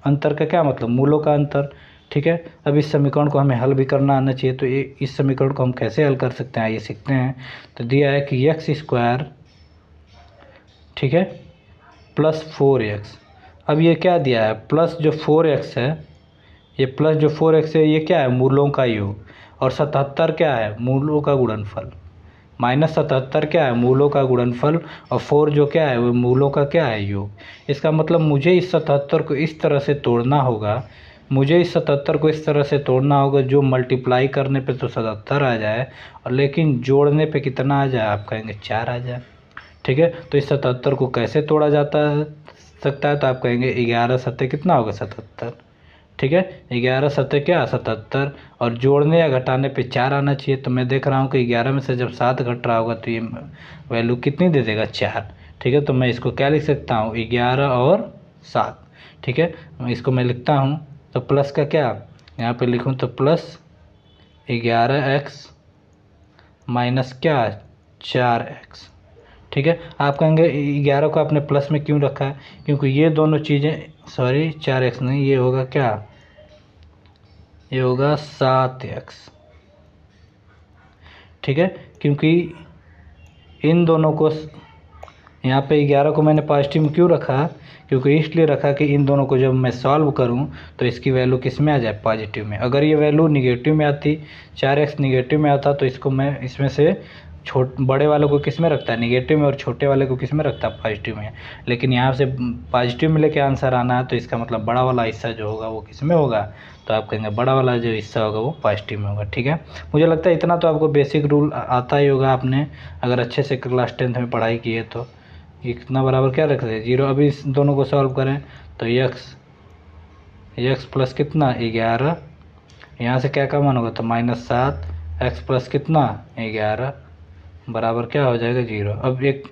अंतर का क्या मतलब, मूलों का अंतर, ठीक है। अब इस समीकरण को हमें हल भी करना आना चाहिए, तो ये इस समीकरण को हम कैसे हल कर सकते हैं, आइए सीखते हैं। तो दिया है कि एक्स स्क्वायर, ठीक है, प्लस 4x। अब ये क्या दिया है, प्लस जो 4x है, ये प्लस जो 4x है ये क्या है, मूलों का योग, और 77 क्या है, मूलों का गुणनफल, माइनस 77 क्या है, मूलों का गुणनफल, और 4 जो क्या है वो मूलों का क्या है, योग। इसका मतलब मुझे इस 77 को इस तरह से तोड़ना होगा, मुझे इस 77 को इस तरह से तोड़ना होगा जो मल्टीप्लाई करने पे तो 77 आ जाए, और लेकिन जोड़ने पे कितना आ जाए, आप कहेंगे 4 आ जाए, ठीक है। तो इस 77 को कैसे तोड़ा जाता सकता है, तो आप कहेंगे 11 सत्ते कितना होगा, 77, ठीक है। 11 सत्ते क्या, 77, और जोड़ने या घटाने पे 4 आना चाहिए। तो मैं देख रहा हूँ कि 11 में से जब 7 घट रहा होगा तो ये वैल्यू कितनी दे देगा, 4, ठीक है। तो मैं इसको क्या लिख सकता हूँ, 11 और 7, ठीक है। इसको मैं लिखता हूँ, तो प्लस का क्या यहाँ पे लिखूँ, तो प्लस 11x माइनस क्या, 4x, ठीक है। आप कहेंगे 11 को आपने प्लस में क्यों रखा है, क्योंकि ये दोनों चीज़ें, 4x नहीं, ये होगा क्या, ये होगा 7x, ठीक है। क्योंकि इन दोनों को, यहाँ पे 11 को मैंने पॉजिटिव में क्यों रखा, क्योंकि इसलिए रखा कि इन दोनों को जब मैं सॉल्व करूँ तो इसकी वैल्यू किस में आ जाए, पॉजिटिव में। अगर ये वैल्यू निगेटिव में आती, 4x निगेटिव में आता, तो इसको मैं इसमें से बड़े वाले को किस में रखता है, निगेटिव में, और छोटे वाले को किस में रखता है, पॉजिटिव में। लेकिन यहाँ से पॉजिटिव में लेके आंसर आना है, तो इसका मतलब बड़ा वाला हिस्सा जो होगा वो किस में होगा, तो आप कहेंगे बड़ा वाला जो हिस्सा होगा वो पॉजिटिव में होगा, ठीक है। मुझे लगता है इतना तो आपको बेसिक रूल आता ही होगा, आपने अगर अच्छे से क्लास 10th में पढ़ाई की है तो। ये कितना बराबर क्या रख रहे हैं, 0। अभी इस दोनों को सॉल्व करें तो एक्स प्लस कितना, 11, यहाँ से क्या मान होगा, तो -7, एक्स प्लस कितना, 11 बराबर क्या हो जाएगा, 0। अब एक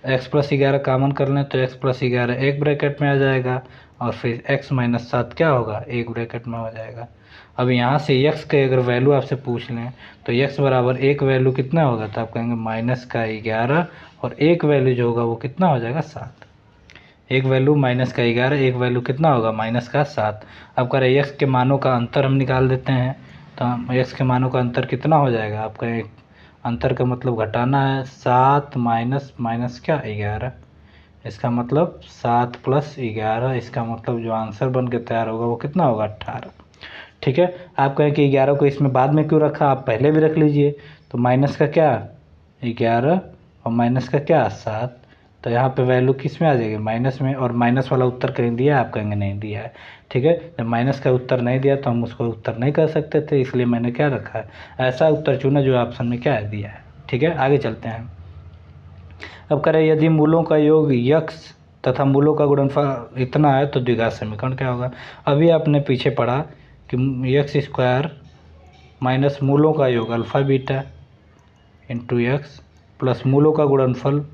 एक्स प्लस 11 कामन कर लें तो एक्स प्लस 11 एक ब्रैकेट में आ जाएगा, और फिर एक्स माइनस 7 क्या होगा, एक ब्रैकेट में हो जाएगा। अब यहाँ से एक्स के अगर वैल्यू आपसे पूछ लें तो एक्स बराबर एक वैल्यू कितना होगा, तो आप कहेंगे माइनस का 11, और एक वैल्यू जो होगा वो कितना हो जाएगा, 7। एक वैल्यू माइनस का 11, एक वैल्यू कितना होगा, माइनस का 7। अब कह रहे एक्स के मानों का अंतर हम निकाल देते हैं, तो हम एक्स के मानों का अंतर कितना हो जाएगा, आप कहें अंतर का मतलब घटाना है, 7 माइनस माइनस क्या, 11, इसका मतलब 7 प्लस 11, इसका मतलब जो आंसर बन के तैयार होगा वो कितना होगा, 18, ठीक है। आप कहें कि 11 को इसमें बाद में क्यों रखा, आप पहले भी रख लीजिए। तो माइनस का क्या, 11, और माइनस का क्या, 7, तो यहाँ पे वैल्यू किस में आ जाएगी, माइनस में। और माइनस वाला उत्तर कहीं दिया है, आप कहेंगे नहीं दिया है, ठीक है। जब माइनस का उत्तर नहीं दिया तो हम उसको उत्तर नहीं कर सकते थे, इसलिए मैंने क्या रखा है, ऐसा उत्तर चुना जो ऑप्शन में क्या है, दिया है, ठीक है। आगे चलते हैं। अब करें यदि मूलों का योग यक्स तथा मूलों का गुणनफल इतना है तो द्विघात समीकरण क्या होगा। अभी आपने पीछे पढ़ा कि एक्स स्क्वायर माइनस मूलों का योग alpha beta into X plus मूलों का गुणनफल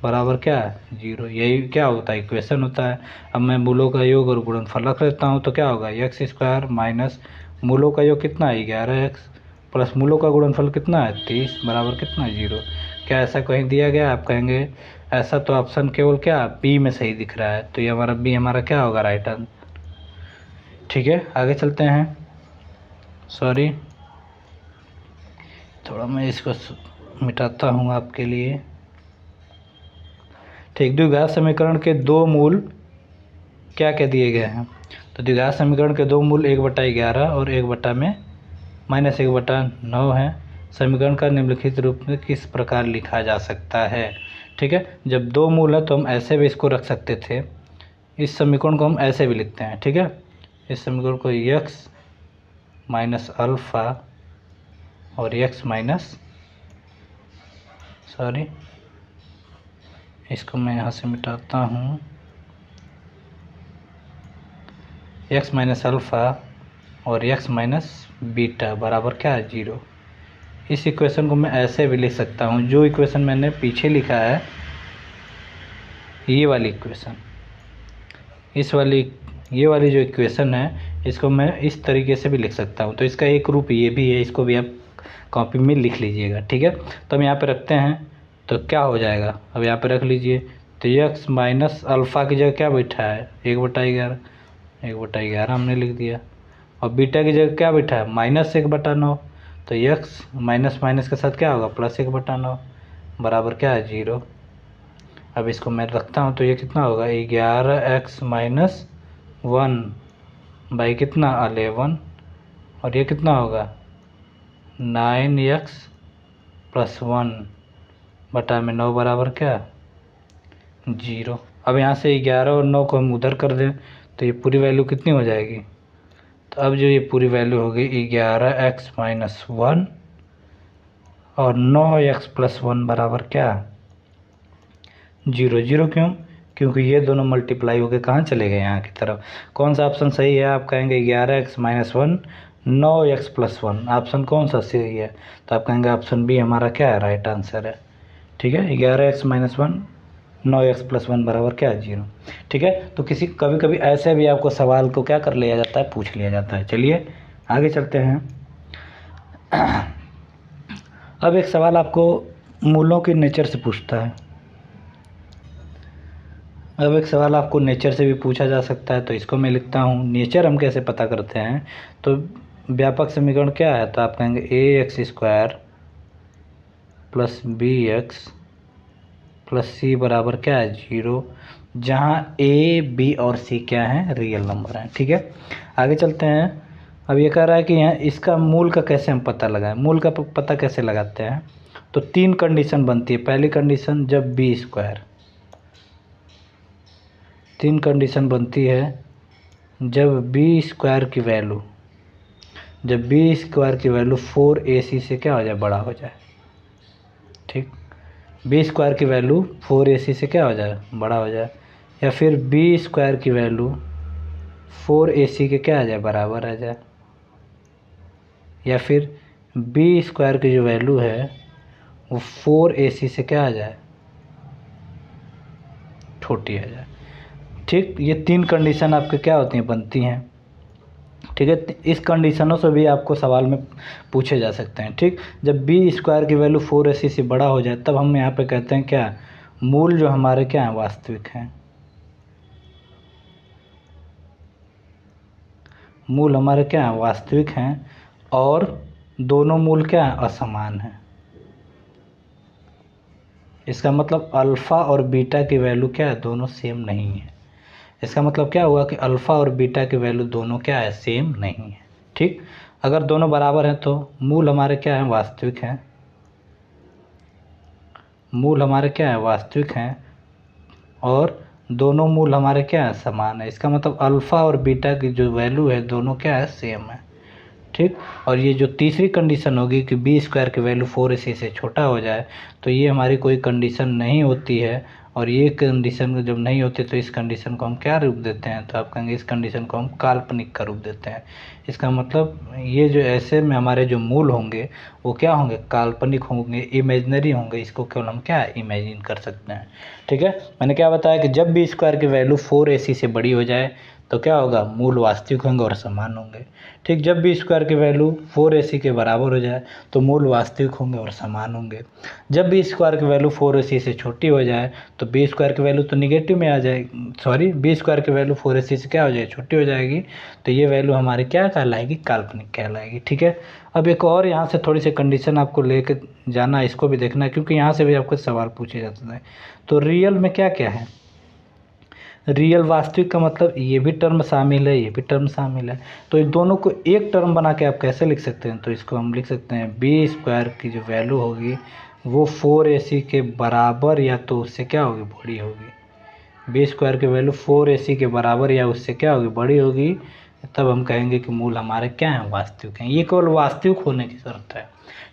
बराबर क्या है 0। यही क्या होता है इक्वेशन होता है। अब मैं मूलों का योग और गुणनफल रख लेता हूँ तो क्या होगा एक्स स्क्वायर माइनस मूलों का योग कितना है 11x प्लस मूलों का गुणनफल कितना है 30 बराबर कितना है 0। क्या ऐसा कहीं दिया गया आप कहेंगे ऐसा तो ऑप्शन केवल क्या बी में सही दिख रहा है, तो ये हमारा बी हमारा क्या होगा राइट आंसर। ठीक है आगे चलते हैं। सॉरी थोड़ा मैं इसको मिटाता हूँ आपके लिए। ठीक, द्विघात समीकरण के दो मूल क्या क्या दिए गए हैं। तो द्विघात समीकरण के दो मूल 1/11 और 1 में -1/9 है। समीकरण का निम्नलिखित रूप में किस प्रकार लिखा जा सकता है। ठीक है, जब दो मूल है तो हम ऐसे भी इसको रख सकते थे। इस समीकरण को हम ऐसे भी लिखते हैं। ठीक है, इस समीकरण को x माइनस अल्फ़ा और x माइनस सॉरी इसको मैं यहाँ से मिटाता हूँ। x माइनस अल्फ़ा और x माइनस बीटा बराबर क्या है 0। इस इक्वेशन को मैं ऐसे भी लिख सकता हूँ, जो इक्वेशन मैंने पीछे लिखा है ये वाली इक्वेशन, ये वाली जो इक्वेशन है इसको मैं इस तरीके से भी लिख सकता हूँ। तो इसका एक रूप ये भी है, इसको भी आप कॉपी में लिख लीजिएगा। ठीक है, तो हम यहाँ पे रखते हैं तो क्या हो जाएगा, अब यहाँ पे रख लीजिए। तो x माइनस अल्फ़ा की जगह क्या बैठा है 1/11, 1/11 हमने लिख दिया। और बीटा की जगह क्या बैठा है -1/9। तो x माइनस माइनस के साथ क्या होगा +1/9 बराबर क्या है 0। अब इसको मैं रखता हूँ तो ये कितना होगा 11x माइनस 1 बाई कितना 11 और ये कितना होगा 9x प्लस 1 बटा में 9 बराबर क्या 0। अब यहाँ से 11 और 9 को हम उधर कर दें तो ये पूरी वैल्यू कितनी हो जाएगी। तो अब जो ये पूरी वैल्यू होगी 11x माइनस 1 और 9x प्लस 1 बराबर क्या 0। 0 क्यों, क्योंकि ये दोनों मल्टीप्लाई होकर कहाँ चले गए यहाँ की तरफ। कौन सा ऑप्शन सही है आप कहेंगे 11x minus 1 9x plus 1, option कौन सा सही है। तो आप कहेंगे ऑप्शन बी हमारा क्या है राइट आंसर है। ठीक है, 11x माइनस 1 9x प्लस 1 बराबर क्या है 0। ठीक है, तो किसी कभी कभी ऐसे भी आपको सवाल को क्या कर लिया जाता है पूछ लिया जाता है। चलिए आगे चलते हैं। अब एक सवाल आपको मूलों के नेचर से पूछता है। अब एक सवाल आपको नेचर से भी पूछा जा सकता है, तो इसको मैं लिखता हूँ। नेचर हम कैसे पता करते हैं, तो व्यापक समीकरण क्या है, तो आप कहेंगे ax² plus bx plus c बराबर क्या है 0, जहाँ a b और c क्या है रियल नंबर हैं। ठीक है, आगे चलते हैं। अब ये कह रहा है कि यहाँ इसका मूल का कैसे हम पता लगाएं। मूल का पता कैसे लगाते हैं, तो 3 कंडीशन बनती है। पहली कंडीशन जब b², 3 कंडीशन बनती है जब b² की वैल्यू 4ac से क्या हो जाए बड़ा हो जाए। ठीक, b² की वैल्यू 4ac से क्या हो जाए बड़ा हो जाए, या फिर b² की वैल्यू 4ac के क्या आ जाए बराबर आ जाए, या फिर b² की जो वैल्यू है वो 4ac से क्या आ जाए छोटी आ जाए। ठीक, ये 3 कंडीशन आपके क्या होती हैं बनती हैं। ठीक है, इस कंडीशनों से भी आपको सवाल में पूछे जा सकते हैं। ठीक, जब b² की वैल्यू 4ac से बड़ा हो जाए तब हम यहाँ पे कहते हैं क्या मूल जो हमारे क्या हैं वास्तविक हैं। मूल हमारे क्या हैं वास्तविक हैं और दोनों मूल क्या हैं असमान हैं। इसका मतलब अल्फ़ा और बीटा की वैल्यू क्या है दोनों सेम नहीं है। इसका मतलब क्या हुआ कि अल्फ़ा और बीटा की वैल्यू दोनों क्या है सेम नहीं है। ठीक, अगर दोनों बराबर हैं तो मूल हमारे क्या हैं वास्तविक हैं, मूल हमारे क्या है वास्तविक हैं और दोनों मूल हमारे क्या है समान है। इसका मतलब अल्फ़ा और बीटा की जो वैल्यू है दोनों क्या है सेम है। ठीक, और ये जो तीसरी कंडीशन होगी कि b² की वैल्यू 4ac से छोटा हो जाए, तो ये हमारी कोई कंडीशन नहीं होती है और ये कंडीशन जब नहीं होती तो इस कंडीशन को हम क्या रूप देते हैं, तो आप कहेंगे इस कंडीशन को हम काल्पनिक का रूप देते हैं। इसका मतलब ये जो ऐसे में हमारे जो मूल होंगे वो क्या होंगे, काल्पनिक होंगे, इमेजिनरी होंगे। इसको केवल हम क्या इमेजिन कर सकते हैं। ठीक है, मैंने क्या बताया कि जब भी स्क्वायर की वैल्यू 4ac से बड़ी हो जाए तो क्या होगा, मूल वास्तविक होंगे और समान होंगे। ठीक, जब भी स्क्वायर की वैल्यू 4ac के बराबर हो जाए तो मूल वास्तविक होंगे और समान होंगे। जब भी स्क्वायर की वैल्यू 4ac से छोटी हो जाए तो बी स्क्वायर की वैल्यू तो निगेटिव में आ जाएगी, सॉरी बी स्क्वायर की वैल्यू 4ac से क्या हो जाएगी, छोटी हो जाएगी। तो ये वैल्यू हमारी क्या कहलाएगी, काल्पनिक कहलाएगी। ठीक है, अब एक और यहाँ से थोड़ी सी कंडीशन आपको लेके जाना है, इसको भी देखना है क्योंकि यहाँ से भी आपको सवाल पूछे जाते हैं। तो रियल में क्या क्या है, रियल वास्तविक का मतलब ये भी टर्म शामिल है, ये भी टर्म शामिल है। तो इन दोनों को एक टर्म बना के आप कैसे लिख सकते हैं, तो इसको हम लिख सकते हैं बी स्क्वायर की जो वैल्यू होगी वो 4ac के बराबर या तो उससे क्या होगी, बड़ी होगी। बी स्क्वायर की वैल्यू 4ac के बराबर या उससे क्या होगी, बड़ी होगी। तब हम कहेंगे कि मूल हमारे क्या हैं, वास्तविक हैं। ये केवल वास्तविक होने की शर्त है।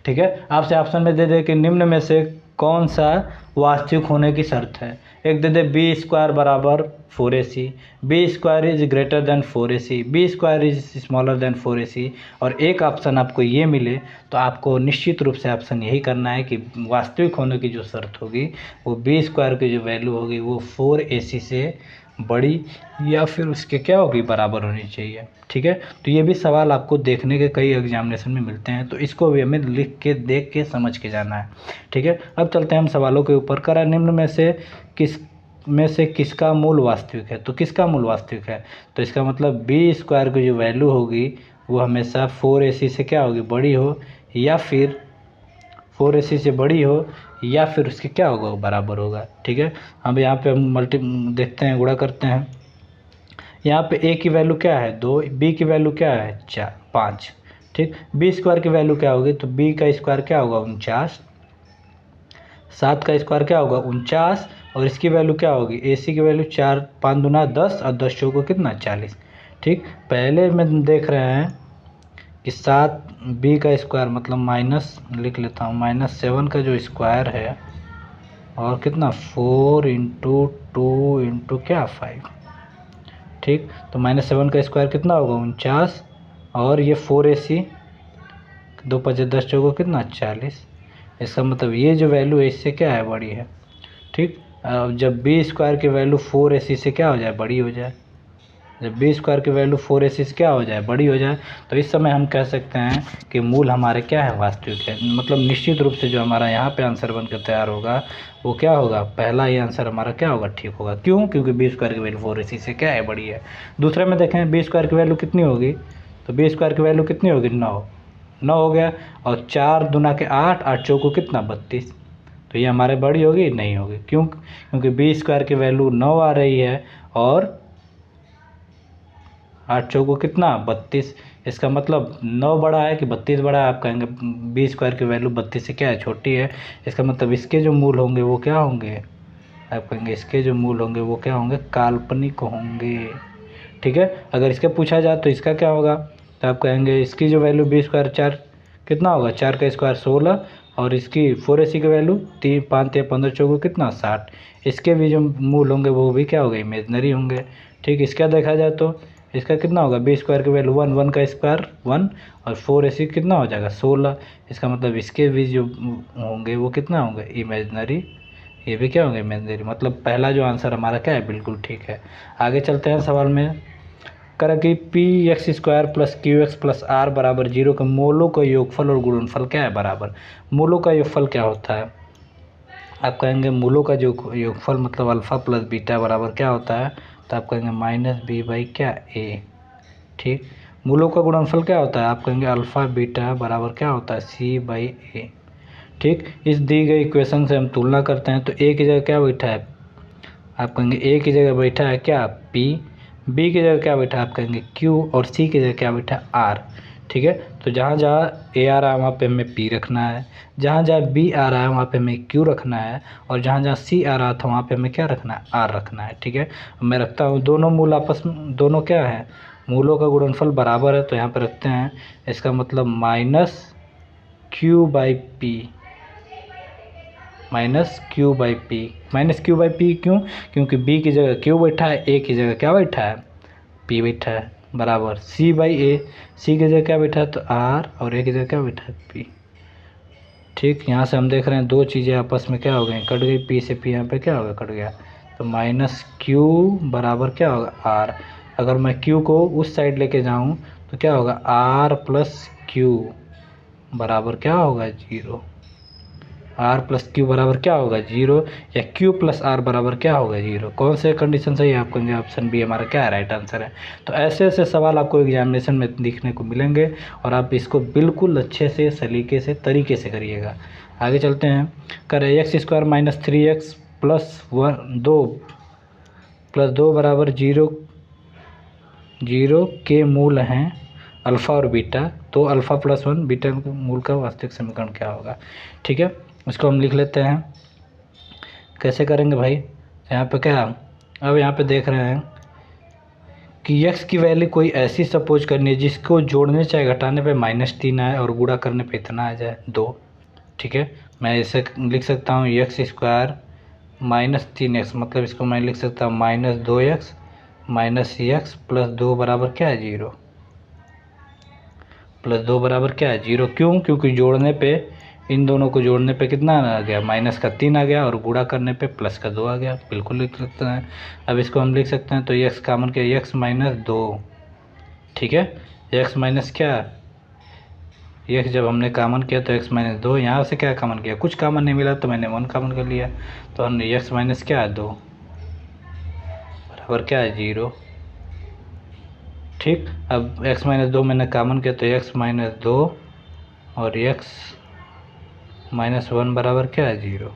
ठीक है, आपसे ऑप्शन में दे दे कि निम्न में से कौन सा वास्तविक होने की शर्त है। एक दे दे बी स्क्वायर बराबर 4ac, B square is greater than 4ac, B square is smaller than 4ac, और एक ऑप्शन आपको ये मिले तो आपको निश्चित रूप से ऑप्शन यही करना है कि वास्तविक होने की जो शर्त होगी वो बी स्क्वायर की जो वैल्यू होगी वो 4ac से बड़ी या फिर उसके क्या होगी, बराबर होनी चाहिए। ठीक है, तो ये भी सवाल आपको देखने के कई एग्जामिनेशन में मिलते हैं, तो इसको भी हमें लिख के देख के समझ के जाना है। ठीक है, अब चलते हैं हम सवालों के ऊपर। करा निम्न में से किसका मूल वास्तविक है, तो किसका मूल वास्तविक है, तो इसका मतलब बी स्क्वायर की जो वैल्यू होगी वो हमेशा 4ac से क्या होगी, बड़ी हो, या फिर 4ac से बड़ी हो, या फिर उसके क्या होगा, बराबर होगा। ठीक है, अब यहाँ पे हम देखते हैं, गुणा करते हैं। यहाँ पे a की वैल्यू क्या है, 2, b की वैल्यू क्या है, 4, 5। ठीक, बी स्क्वायर की वैल्यू क्या होगी, तो b का स्क्वायर क्या होगा, 49, 7 का स्क्वायर क्या होगा, 49, और इसकी वैल्यू क्या होगी, ac की वैल्यू 4, 5 दूना 10 और 10 चौको कितना, 40। ठीक, पहले में देख रहे हैं कि 7b का स्क्वायर मतलब माइनस लिख लेता हूँ, -7 का जो स्क्वायर है और कितना 4 इंटू 2 इंटू क्या 5। ठीक, तो -7 का स्क्वायर कितना होगा, 49, और ये 4ac, 2 5 10 चौको कितना 40। इसका मतलब ये जो वैल्यू है इससे क्या है, बड़ी है। ठीक, अब जब बी स्क्वायर की वैल्यू 4ac से क्या हो जाए, बड़ी हो जाए, जब बी स्क्वायर की वैल्यू 4ac से क्या हो जाए, बड़ी हो जाए, तो इस समय हम कह सकते हैं कि मूल हमारे क्या है, वास्तविक है। मतलब निश्चित रूप से जो हमारा यहाँ पे आंसर बनकर तैयार होगा वो क्या होगा, पहला ही आंसर हमारा क्या होगा, ठीक होगा। क्यों, क्योंकि बी स्क्वायर की वैल्यू 4ac से क्या है, बड़ी है। दूसरे में देखें बी स्क्वायर की वैल्यू कितनी होगी, तो बी स्क्वायर की वैल्यू कितनी होगी, 9 हो गया, और 4 दूना के 8, 8 चौको कितना 32। तो ये हमारे बड़ी होगी, नहीं होगी। क्यों, क्योंकि बी स्क्वायर की वैल्यू 9 आ रही है और 8 चौको कितना 32। इसका मतलब 9 बड़ा है कि 32 बड़ा है, आप कहेंगे बी स्क्वायर की वैल्यू 32 से क्या है, छोटी है। इसका मतलब इसके जो मूल होंगे वो क्या होंगे, आप कहेंगे इसके जो मूल होंगे वो क्या होंगे, काल्पनिक होंगे। ठीक है, अगर इसके पूछा जाए तो इसका क्या होगा, तो आप कहेंगे इसकी जो वैल्यू बी स्क्वायर 4 कितना होगा, 4 का स्क्वायर 16, और इसकी 4ac की वैल्यू 3 5 या 15 चौको कितना 60। इसके भी जो मूल होंगे वो भी क्या होंगे, इमेजनरी होंगे। ठीक, इसका देखा जाए तो इसका कितना होगा, बी स्क्वायर की वैल्यू 1, 1 का स्क्वायर 1, और 4ac कितना हो जाएगा 16। इसका मतलब इसके भी जो होंगे वो कितना होंगे, इमेजनरी। ये भी क्या होंगे, इमेजनरी। मतलब पहला जो आंसर हमारा क्या है, बिल्कुल ठीक है। आगे चलते हैं सवाल में। करा कि px square plus qx plus r बराबर 0 का मूलों का योगफल और गुणनफल क्या है, बराबर। मूलों का योगफल क्या होता है, आप कहेंगे मूलों का जो योगफल मतलब अल्फ़ा प्लस बीटा बराबर क्या होता है, तो आप कहेंगे -b बाई क्या a। ठीक, मूलों का गुणनफल क्या होता है, आप कहेंगे अल्फ़ा बीटा बराबर क्या होता है, c बाई a। ठीक, इस दी गई इक्वेशन से हम तुलना करते हैं तो a की जगह क्या बैठा है, आप कहेंगे a की जगह बैठा है क्या p, b की जगह क्या बैठा है, आप कहेंगे q, और c की जगह क्या बैठा है r। ठीक है, तो जहाँ जहाँ a आ रहा है वहाँ पे हमें p रखना है, जहाँ जहाँ b आ रहा है वहाँ पे हमें q रखना है, और जहाँ जहाँ c आ रहा था वहाँ पे हमें क्या रखना है, r रखना है। ठीक है, मैं रखता हूँ दोनों मूल आपस में, दोनों क्या है, मूलों का गुणनफल बराबर है, तो यहाँ पे रखते हैं। इसका मतलब -q by p, minus Q by P. Minus Q by P क्यों? क्योंकि बी की जगह क्यू बैठा है, ए की जगह क्या बैठा है, पी बैठा है, बराबर सी बाई ए। सी की जगह क्या बैठा है तो आर, और ए की जगह क्या बैठा है पी। ठीक, यहाँ से हम देख रहे हैं दो चीज़ें आपस में क्या हो गई, कट गई, पी से पी यहाँ पे क्या होगा, कट गया। तो माइनस क्यू बराबर क्या होगा आर। अगर मैं क्यू को उस साइड लेके जाऊँ तो क्या होगा, आर प्लस क्यू बराबर क्या होगा, जीरो। आर प्लस क्यू बराबर क्या होगा, जीरो, या क्यू प्लस आर बराबर क्या होगा, जीरो। कौन से कंडीशन सही है, आप कहेंगे ऑप्शन बी हमारा क्या है राइट आंसर है। तो ऐसे ऐसे सवाल आपको एग्जामिनेशन में दिखने को मिलेंगे और आप इसको बिल्कुल अच्छे से सलीके से तरीके से करिएगा। आगे चलते हैं, करें X square minus 3x plus 2 बराबर जीरो। जीरो के मूल हैं अल्फ़ा और बीटा, तो अल्फ़ा प्लस 1 बीटा के मूल का वास्तविक समीकरण क्या होगा। ठीक है, इसको हम लिख लेते हैं। कैसे करेंगे भाई, यहाँ पे क्या, अब यहाँ पे देख रहे हैं कि x की वैल्यू कोई ऐसी सपोज करनी है जिसको जोड़ने चाहे घटाने पे -3 आए और गुणा करने पे इतना आ जाए 2। ठीक है, मैं इसे लिख सकता हूँ एक्स स्क्वायर माइनस 3x, मतलब इसको मैं लिख सकता हूँ -2x माइनस एक्स प्लस 2 बराबर क्या है, जीरो। प्लस 2 बराबर क्या है, जीरो। क्यों? क्योंकि जोड़ने पे, इन दोनों को जोड़ने पे कितना आ गया, -3 आ गया, और गुणा करने पे +2 आ गया। बिल्कुल लिख सकते हैं। अब इसको हम लिख सकते हैं, तो x कॉमन किया, x माइनस 2। ठीक है, x माइनस क्या, x जब हमने कॉमन किया तो x माइनस 2, यहाँ से क्या कॉमन किया, कुछ कॉमन नहीं मिला तो मैंने 1 कॉमन कर लिया। तो हमने x माइनस क्या है 2 बराबर क्या है, जीरो। ठीक, अब x माइनस 2 मैंने कॉमन किया तो x माइनस 2 और x माइनस 1 बराबर क्या है, जीरो।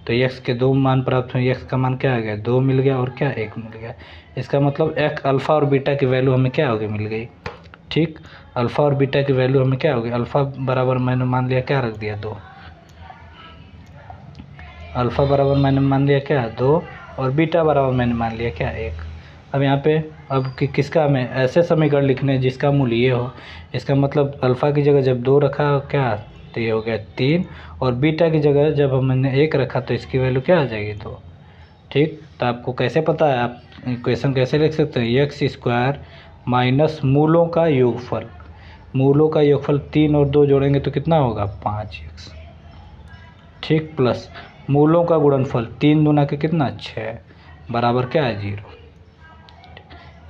तो x के दो मान प्राप्त हुए, x का मान क्या आ गया, 2 मिल गया, और क्या 1 मिल गया। इसका मतलब x अल्फ़ा और बीटा की वैल्यू हमें क्या हो गई, मिल गई। ठीक, अल्फ़ा और बीटा की वैल्यू हमें क्या होगी, अल्फ़ा बराबर मैंने मान लिया क्या रख दिया, 2। अल्फ़ा बराबर मैंने मान लिया क्या, 2, और बीटा बराबर मैंने मान लिया क्या, 1। अब यहाँ पे अब किसका हमें ऐसे समीकरण लिखने हैं जिसका मूल्य ये हो। इसका मतलब अल्फ़ा की जगह जब 2 रखा क्या, तो ये हो गया 3, और बीटा की जगह जब हमने 1 रखा तो इसकी वैल्यू क्या आ जाएगी, 2। ठीक, तो आपको कैसे पता है, आप इक्वेशन कैसे लिख सकते हैं, एक्स स्क्वायर माइनस मूलों का योगफल। मूलों का योगफल 3 और 2 जोड़ेंगे तो कितना होगा, 5x। ठीक, प्लस मूलों का गुणनफल 3 दूना के कितना, 6 बराबर क्या है, 0।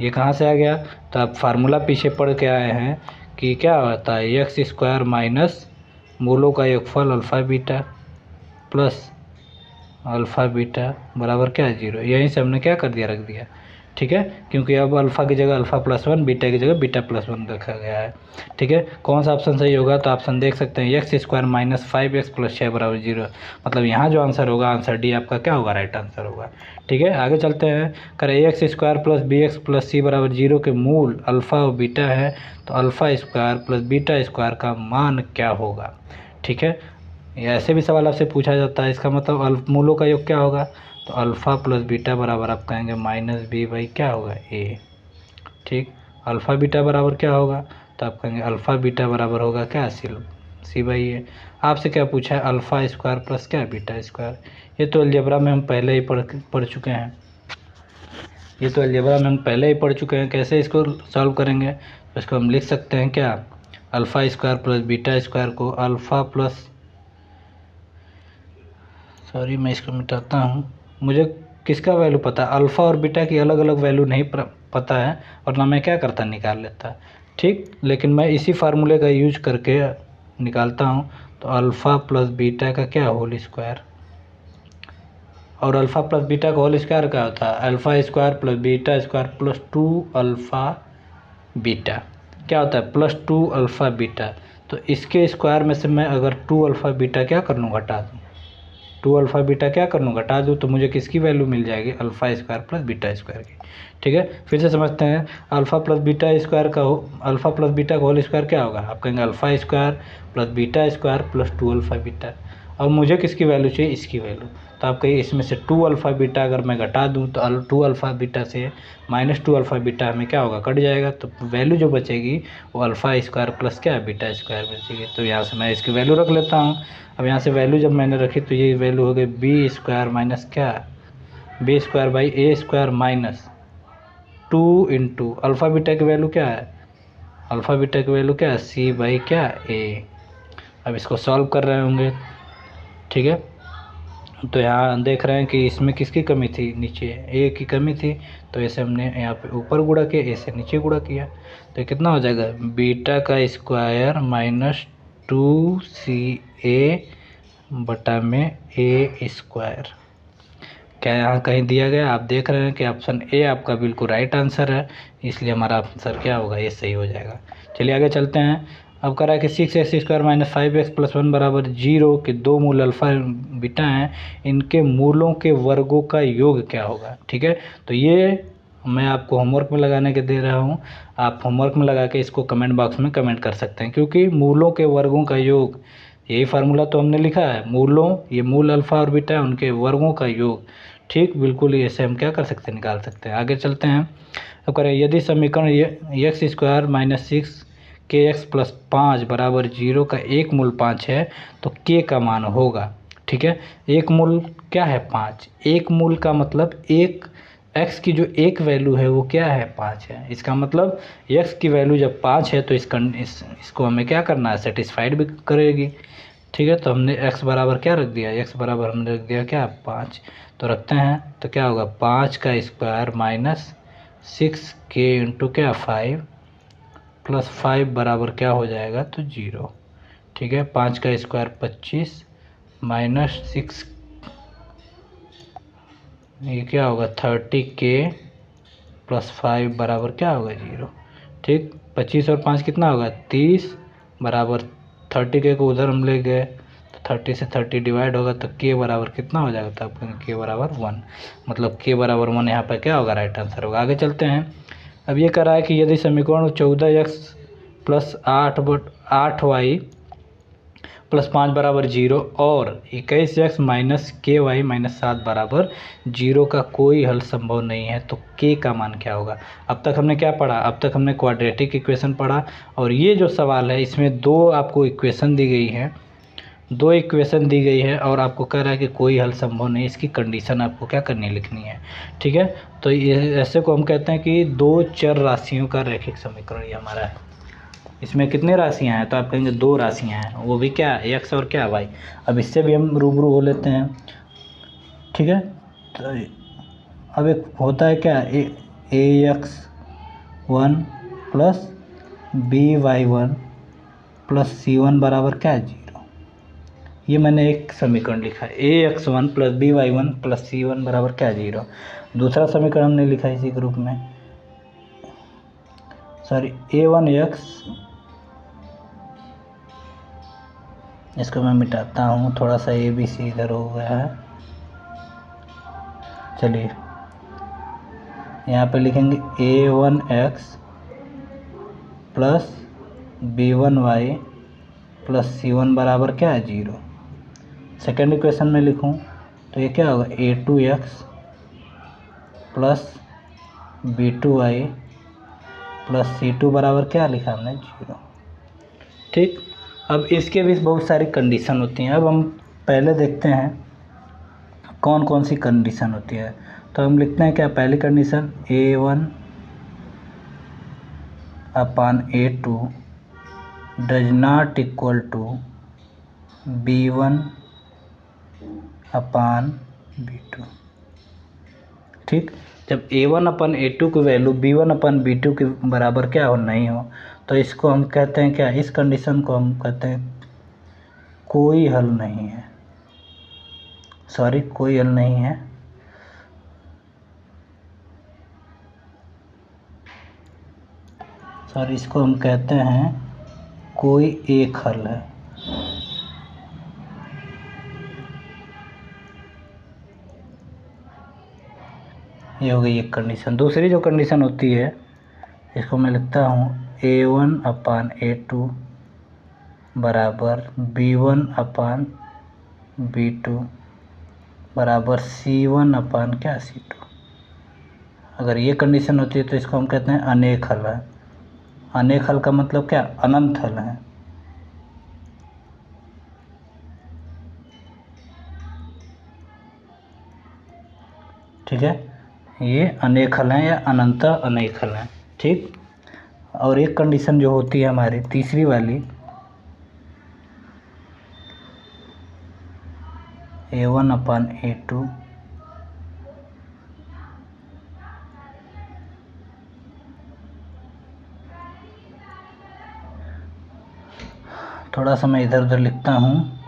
ये कहाँ से आ गया, तो आप फार्मूला पीछे पढ़ के आए हैं कि क्या होता है, एक्स स्क्वायर माइनस मूलों का योगफल alpha beta plus alpha beta बराबर क्या है, 0। यहीं से हमने क्या कर दिया, रख दिया। ठीक है, क्योंकि अब अल्फ़ा की जगह अल्फ़ा प्लस 1, बीटा की जगह बीटा प्लस 1 रखा गया है। ठीक है, कौन सा ऑप्शन सही होगा, तो ऑप्शन देख सकते हैं, x square minus 5x plus 6 बराबर 0। मतलब यहाँ जो आंसर होगा, आंसर डी आपका क्या होगा, राइट आंसर होगा। ठीक है, आगे चलते हैं, करें X square plus B X plus C बराबर 0 के मूल अल्फ़ा और बीटा है, तो alpha square plus beta square का मान क्या होगा। ठीक है, ये ऐसे भी सवाल आपसे पूछा जाता है। इसका मतलब मूलों का योग क्या होगा, तो अल्फ़ा प्लस बीटा बराबर आप कहेंगे -b बाई क्या होगा, a। ठीक, अल्फ़ा बीटा बराबर क्या होगा, तो आप कहेंगे अल्फ़ा बीटा बराबर होगा क्या, सी बाई ए। आपसे क्या पूछा है, अल्फ़ा स्क्वायर प्लस क्या, बीटा स्क्वायर। ये तो अलजेब्रा में हम पहले ही पढ़ चुके हैं। ये तो अलजेब्रा में हम पहले ही पढ़ चुके हैं। कैसे इसको सॉल्व करेंगे, तो इसको हम लिख सकते हैं क्या, alpha square plus beta square को अल्फ़ा प्लस, सॉरी मैं इसको मिटाता हूँ, मुझे किसका वैल्यू पता है, अल्फ़ा और बीटा की अलग अलग वैल्यू नहीं पता है, और ना मैं क्या करता, निकाल लेता। ठीक, लेकिन मैं इसी फार्मूले का यूज करके निकालता हूँ। तो अल्फ़ा प्लस बीटा का क्या, होल स्क्वायर, और अल्फ़ा प्लस बीटा का होल स्क्वायर क्या होता है, alpha square plus beta square plus 2 alpha beta क्या होता है, प्लस 2 अल्फ़ा बीटा। तो इसके स्क्वायर में से मैं अगर 2 अल्फ़ा बीटा क्या कर लूँ, घटा दूँ, 2 अल्फ़ा बीटा क्या कर लूँ, घटा दूँ, तो मुझे किसकी वैल्यू मिल जाएगी, alpha square plus beta square की। ठीक है, फिर से समझते हैं, अल्फ़ा प्लस बीटा स्क्वायर का अल्फ़ा प्लस बीटा का होल स्क्वायर क्या होगा, आप कहेंगे alpha square plus beta square plus 2 alpha beta. अब मुझे किसकी वैल्यू चाहिए, इसकी वैल्यू। तो आप कहिए इसमें से 2 अल्फ़ा बीटा अगर मैं घटा दूँ तो 2 अल्फ़ा बीटा से -2 अल्फ़ा बीटा हमें क्या होगा, कट जाएगा। तो वैल्यू जो बचेगी वो अल्फ़ा स्क्वायर प्लस क्या है, बीटा स्क्वायर बचेगी। तो यहाँ से मैं इसकी वैल्यू रख लेता हूँ। अब यहाँ से वैल्यू जब मैंने रखी तो ये वैल्यू हो गई बी स्क्वायर माइनस क्या, B square by A square minus 2 into alpha beta की वैल्यू क्या है, अल्फ़ा बीटा की वैल्यू क्या है, सी बाई क्या ए। अब इसको सॉल्व कर रहे होंगे, ठीक है। तो यहाँ देख रहे हैं कि इसमें किसकी कमी थी, नीचे ए की कमी थी, तो ऐसे हमने यहाँ पे ऊपर गुणा किया, ए से नीचे गुणा किया, तो कितना हो जाएगा, बीटा का स्क्वायर माइनस 2ca बटा में ए स्क्वायर। क्या यहाँ कहीं दिया गया, आप देख रहे हैं कि ऑप्शन ए आपका बिल्कुल राइट आंसर है, इसलिए हमारा आंसर क्या होगा, ये सही हो जाएगा। चलिए आगे चलते हैं। अब कह रहा है कि 6x² माइनस 5x प्लस 1 बराबर 0 के दो मूल अल्फ़ा बीटा हैं, इनके मूलों के वर्गों का योग क्या होगा, ठीक है। तो ये मैं आपको होमवर्क में लगाने के दे रहा हूँ, आप होमवर्क में लगा के इसको कमेंट बॉक्स में कमेंट कर सकते हैं, क्योंकि मूलों के वर्गों का योग, यही फार्मूला तो हमने लिखा है, मूलों, ये मूल अल्फ़ा और बीटा है, उनके वर्गों का योग, ठीक, बिल्कुल ऐसे हम क्या कर सकते हैं, निकाल सकते हैं। आगे चलते हैं। अब करें यदि समीकरण x² माइनस 6 kx प्लस 5 बराबर 0 का एक मूल 5 है तो k का मान होगा, ठीक है। एक मूल क्या है, 5, एक मूल का मतलब एक x की जो एक वैल्यू है वो क्या है, 5 है। इसका मतलब x की वैल्यू जब 5 है तो इसको हमें क्या करना है, सेटिस्फाइड भी करेगी, ठीक है। तो हमने x बराबर क्या रख दिया, x बराबर हमने रख दिया क्या, 5, तो रखते हैं, तो क्या होगा 5 का स्क्वायर माइनस 6k इंटू क्या 5 प्लस 5 बराबर क्या हो जाएगा, तो 0, ठीक है। 5 का स्क्वायर 25 माइनस 6, ये क्या होगा 30k प्लस 5 बराबर क्या होगा 0, ठीक। 25 और 5 कितना होगा 30 बराबर 30k को उधर हम ले गए तो 30 से 30 डिवाइड होगा तो k बराबर कितना हो जाएगा, तो आपका k बराबर 1, मतलब k बराबर 1 यहाँ पर क्या होगा, राइट आंसर होगा। आगे चलते हैं। अब ये कह रहा है कि यदि समीकरण 14x प्लस 8y प्लस 5 बराबर 0 और 21x माइनस KY माइनस 7 बराबर 0 का कोई हल संभव नहीं है तो k का मान क्या होगा। अब तक हमने क्या पढ़ा, अब तक हमने क्वाड्रेटिक इक्वेशन पढ़ा, और ये जो सवाल है इसमें दो आपको इक्वेशन दी गई है, दो इक्वेशन दी गई है और आपको कह रहा है कि कोई हल संभव नहीं, इसकी कंडीशन आपको क्या करनी है, लिखनी है, ठीक है। तो ये ऐसे को हम कहते हैं कि दो चर राशियों का रैखिक समीकरण ये हमारा है। इसमें कितने राशियां हैं, तो आप कहेंगे दो राशियां हैं, वो भी क्या, x और क्या y। अब इससे भी हम रूबरू हो लेते हैं, ठीक है। तो अब एक होता है क्या, ax1 plus by1 plus c1 बराबर क्या है 0। ये मैंने एक समीकरण लिखा है, ax1 plus by1 plus c1 बराबर क्या है 0। दूसरा समीकरण हमने लिखा है इसी ग्रुप में, सॉरी a1x, इसको मैं मिटाता हूँ, थोड़ा सा ए बी सी इधर हो गया है। चलिए यहाँ पे लिखेंगे a1x plus b1y plus c1 बराबर क्या है 0। सेकेंड इक्वेशन में लिखूँ तो ये क्या होगा a2x plus b2y plus c2 बराबर क्या लिखा हमने 0, ठीक। अब इसके भी बहुत सारी कंडीशन होती हैं। अब हम पहले देखते हैं कौन कौन सी कंडीशन होती है। तो हम लिखते हैं क्या, पहली condition a1 upon a2 does not equal to b1 upon b2, ठीक। जब a1 अपन a2 की वैल्यू b1 अपन b2 के बराबर क्या हो, नहीं हो, तो इसको हम कहते हैं क्या, इस कंडीशन को हम कहते हैं कोई हल नहीं है, सॉरी कोई हल नहीं है, सॉरी इसको हम कहते हैं कोई एक हल है। ये हो गई एक कंडीशन। दूसरी जो कंडीशन होती है इसको मैं लिखता हूँ a1 अपान a2 बराबर b1 अपान b2 बराबर c1 अपान क्या c2। अगर ये कंडीशन होती है तो इसको हम कहते हैं अनेक हल है। अनेक हल का मतलब क्या, अनंत हल है। ठीक है, ये अनेक हल हैं या अनंत अनेक हल हैं। ठीक, और एक कंडीशन जो होती है हमारी तीसरी वाली, A1/A2 थोड़ा सा मैं इधर उधर लिखता हूँ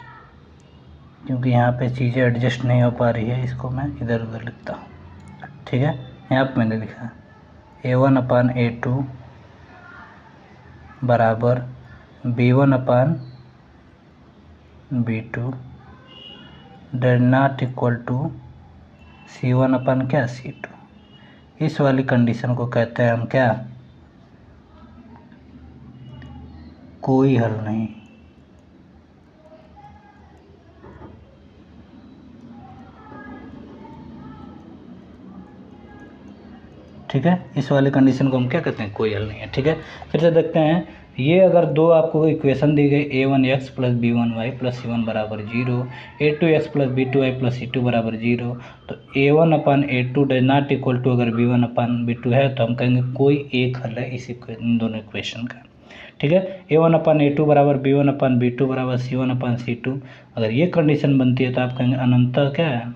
क्योंकि यहाँ पे चीज़ें एडजस्ट नहीं हो पा रही है, इसको मैं इधर उधर लिखता हूँ। ठीक है, यहाँ पर मैंने लिखा A1/A2 बराबर B1/B2 does not equal to C1/ क्या C2। इस वाली कंडीशन को कहते हैं हम क्या, कोई हल नहीं। ठीक है, इस वाली कंडीशन को हम क्या कहते हैं, कोई हल नहीं है। ठीक है, फिर से देखते हैं, ये अगर दो आपको इक्वेशन दी गई A1x plus B1y plus C1 बराबर 0, A2x plus B2y plus C2 बराबर 0, तो A1/A2 does not equal to अगर B1/B2 है तो हम कहेंगे कोई एक हल है इन दोनों इक्वेशन का। ठीक है, A1/A2 बराबर B1/B2 बराबर C1/C2, अगर ये कंडीशन बनती है तो आप कहेंगे अनंत क्या है,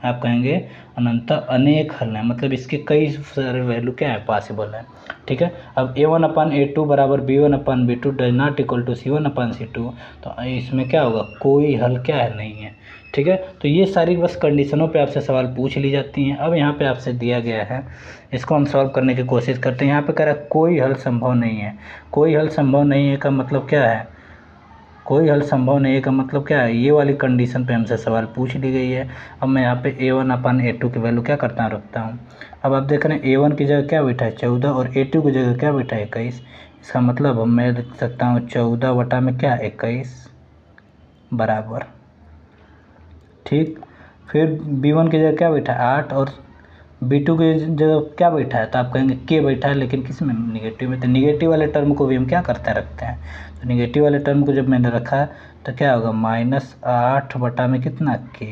आप कहेंगे अनंत अनेक हल है, मतलब इसके कई सारे वैल्यू क्या है, पॉसिबल है। ठीक है, अब A1/A2 बराबर B1/B2 does not equal to C1/C2, तो इसमें क्या होगा, कोई हल क्या है, नहीं है। ठीक है, तो ये सारी बस कंडीशनों पे आपसे सवाल पूछ ली जाती हैं। अब यहाँ पे आपसे दिया गया है, इसको हम सॉल्व करने की कोशिश करते हैं। यहाँ पे कह रहा है कोई हल संभव नहीं है। कोई हल संभव नहीं है का मतलब क्या है, कोई हल संभव नहीं है का मतलब क्या है, ये वाली कंडीशन पे हमसे सवाल पूछ ली गई है। अब मैं यहाँ पे A1/A2 की वैल्यू क्या करता हूँ, रखता हूँ। अब आप देख रहे हैं A1 की जगह क्या बैठा है 14 और A2 की जगह क्या बैठा है 21। इसका मतलब मैं लिख सकता हूँ 14 बटा में क्या 21 बराबर। ठीक, फिर B1 की जगह क्या बैठा है 8 और B2 की जगह क्या बैठा है, तो आप कहेंगे K बैठा है, लेकिन किस में, निगेटिव में। तो निगेटिव वाले टर्म को भी हम क्या करते रखते हैं, तो निगेटिव वाले टर्म को जब मैंने रखा तो क्या होगा -8 बटा में कितना K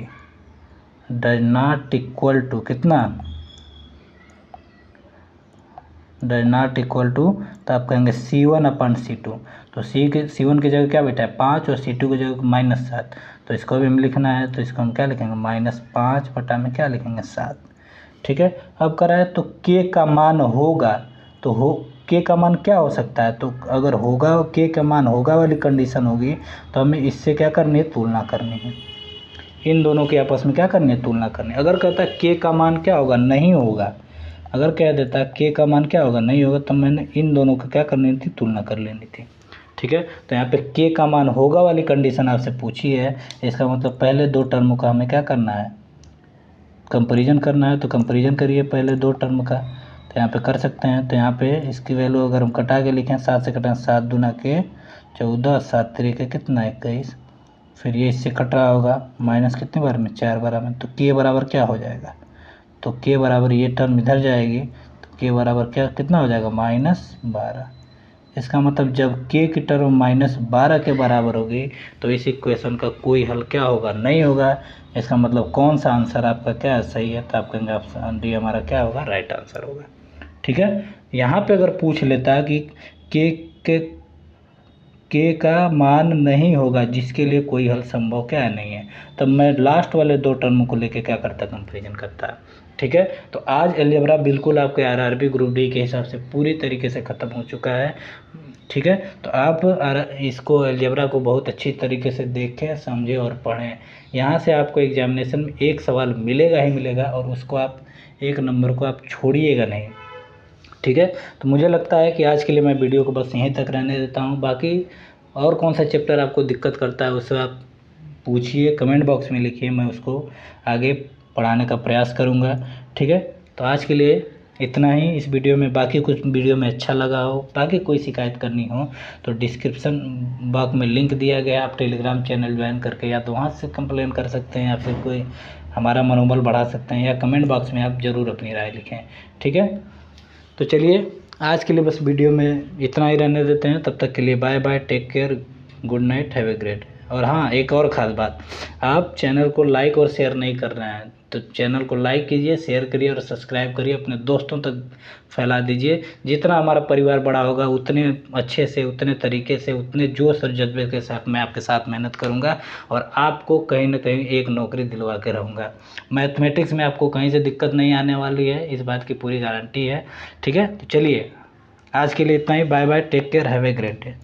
does not equal to कितना, डज नॉट इक्वल टू, तो आप कहेंगे C1/C2। तो C1 की जगह क्या बैठा है 5 और C2 की जगह -7, तो इसको भी हम लिखना है, तो इसको हम क्या लिखेंगे -5 बटा में क्या लिखेंगे 7। ठीक है, अब करा है तो K का मान होगा, तो K का मान क्या हो सकता है, तो अगर होगा K का मान होगा वाली कंडीशन होगी तो हमें इससे क्या करनी है, तुलना करनी है। इन दोनों के आपस में क्या करनी है, तुलना करनी है। अगर कहता है K का मान क्या होगा, नहीं होगा, अगर कह देता है K का मान क्या होगा, नहीं होगा, तो मैंने इन दोनों का क्या करनी थी, तुलना कर लेनी थी। ठीक है, तो यहाँ पे K का मान होगा वाली कंडीशन आपसे पूछी है, इसका मतलब पहले दो टर्म का हमें क्या करना है, कंपैरिजन करना है। तो कंपैरिजन करिए पहले दो टर्म का, तो यहाँ पे कर सकते हैं। तो यहाँ पे इसकी वैल्यू अगर हम कटा के लिखें, 7 से कटाएं 7 दूना के 14, 7 तरीके कितना 21, फिर ये इससे कट रहा होगा माइनस कितने बार में, 4 बार में। तो K बराबर क्या हो जाएगा, तो K बराबर ये टर्म इधर जाएगी, तो K बराबर क्या कितना हो जाएगा -12। इसका मतलब जब K की टर्म -12 के बराबर होगी तो इस इक्वेशन का कोई हल क्या होगा, नहीं होगा। इसका मतलब कौन सा आंसर आपका क्या है, सही है, तो आप कहेंगे ऑप्शन डी हमारा क्या होगा, राइट आंसर होगा। ठीक है, यहाँ पे अगर पूछ लेता है कि K का मान नहीं होगा जिसके लिए कोई हल संभव क्या है, नहीं है, तब मैं लास्ट वाले दो टर्म को लेके क्या करता, कंपेरिजन करता। ठीक है, तो आज अलजेब्रा बिल्कुल आपके आरआरबी ग्रुप डी के हिसाब से पूरी तरीके से ख़त्म हो चुका है। ठीक है, तो आप इसको अलजेब्रा को बहुत अच्छी तरीके से देखें, समझें और पढ़ें। यहाँ से आपको एग्जामिनेशन में एक सवाल मिलेगा ही मिलेगा और उसको आप एक नंबर को आप छोड़िएगा नहीं। ठीक है, तो मुझे लगता है कि आज के लिए मैं वीडियो को बस यहीं तक रहने देता हूँ। बाकी और कौन सा चैप्टर आपको दिक्कत करता है उससे आप पूछिए, कमेंट बॉक्स में लिखिए, मैं उसको आगे पढ़ाने का प्रयास करूँगा। ठीक है, तो आज के लिए इतना ही इस वीडियो में। बाकी कुछ वीडियो में अच्छा लगा हो, बाकी कोई शिकायत करनी हो तो डिस्क्रिप्शन बॉक्स में लिंक दिया गया, आप टेलीग्राम चैनल ज्वाइन करके या तो वहाँ से कंप्लेन कर सकते हैं या फिर कोई हमारा मनोबल बढ़ा सकते हैं, या कमेंट बॉक्स में आप ज़रूर अपनी राय लिखें। ठीक है, तो चलिए आज के लिए बस वीडियो में इतना ही रहने देते हैं। तब तक के लिए bye bye, take care, good night, have a great. और हाँ, एक और ख़ास बात, आप चैनल को लाइक और शेयर नहीं कर रहे हैं तो चैनल को लाइक कीजिए, शेयर करिए और सब्सक्राइब करिए, अपने दोस्तों तक फैला दीजिए। जितना हमारा परिवार बड़ा होगा उतने अच्छे से, उतने तरीके से, उतने जोश और जज्बे के साथ मैं आपके साथ मेहनत करूँगा और आपको कहीं ना कहीं एक नौकरी दिलवा के रहूँगा। मैथमेटिक्स में आपको कहीं से दिक्कत नहीं आने वाली है, इस बात की पूरी गारंटी है। ठीक है, तो चलिए आज के लिए इतना ही। Bye bye, take care, have a great day.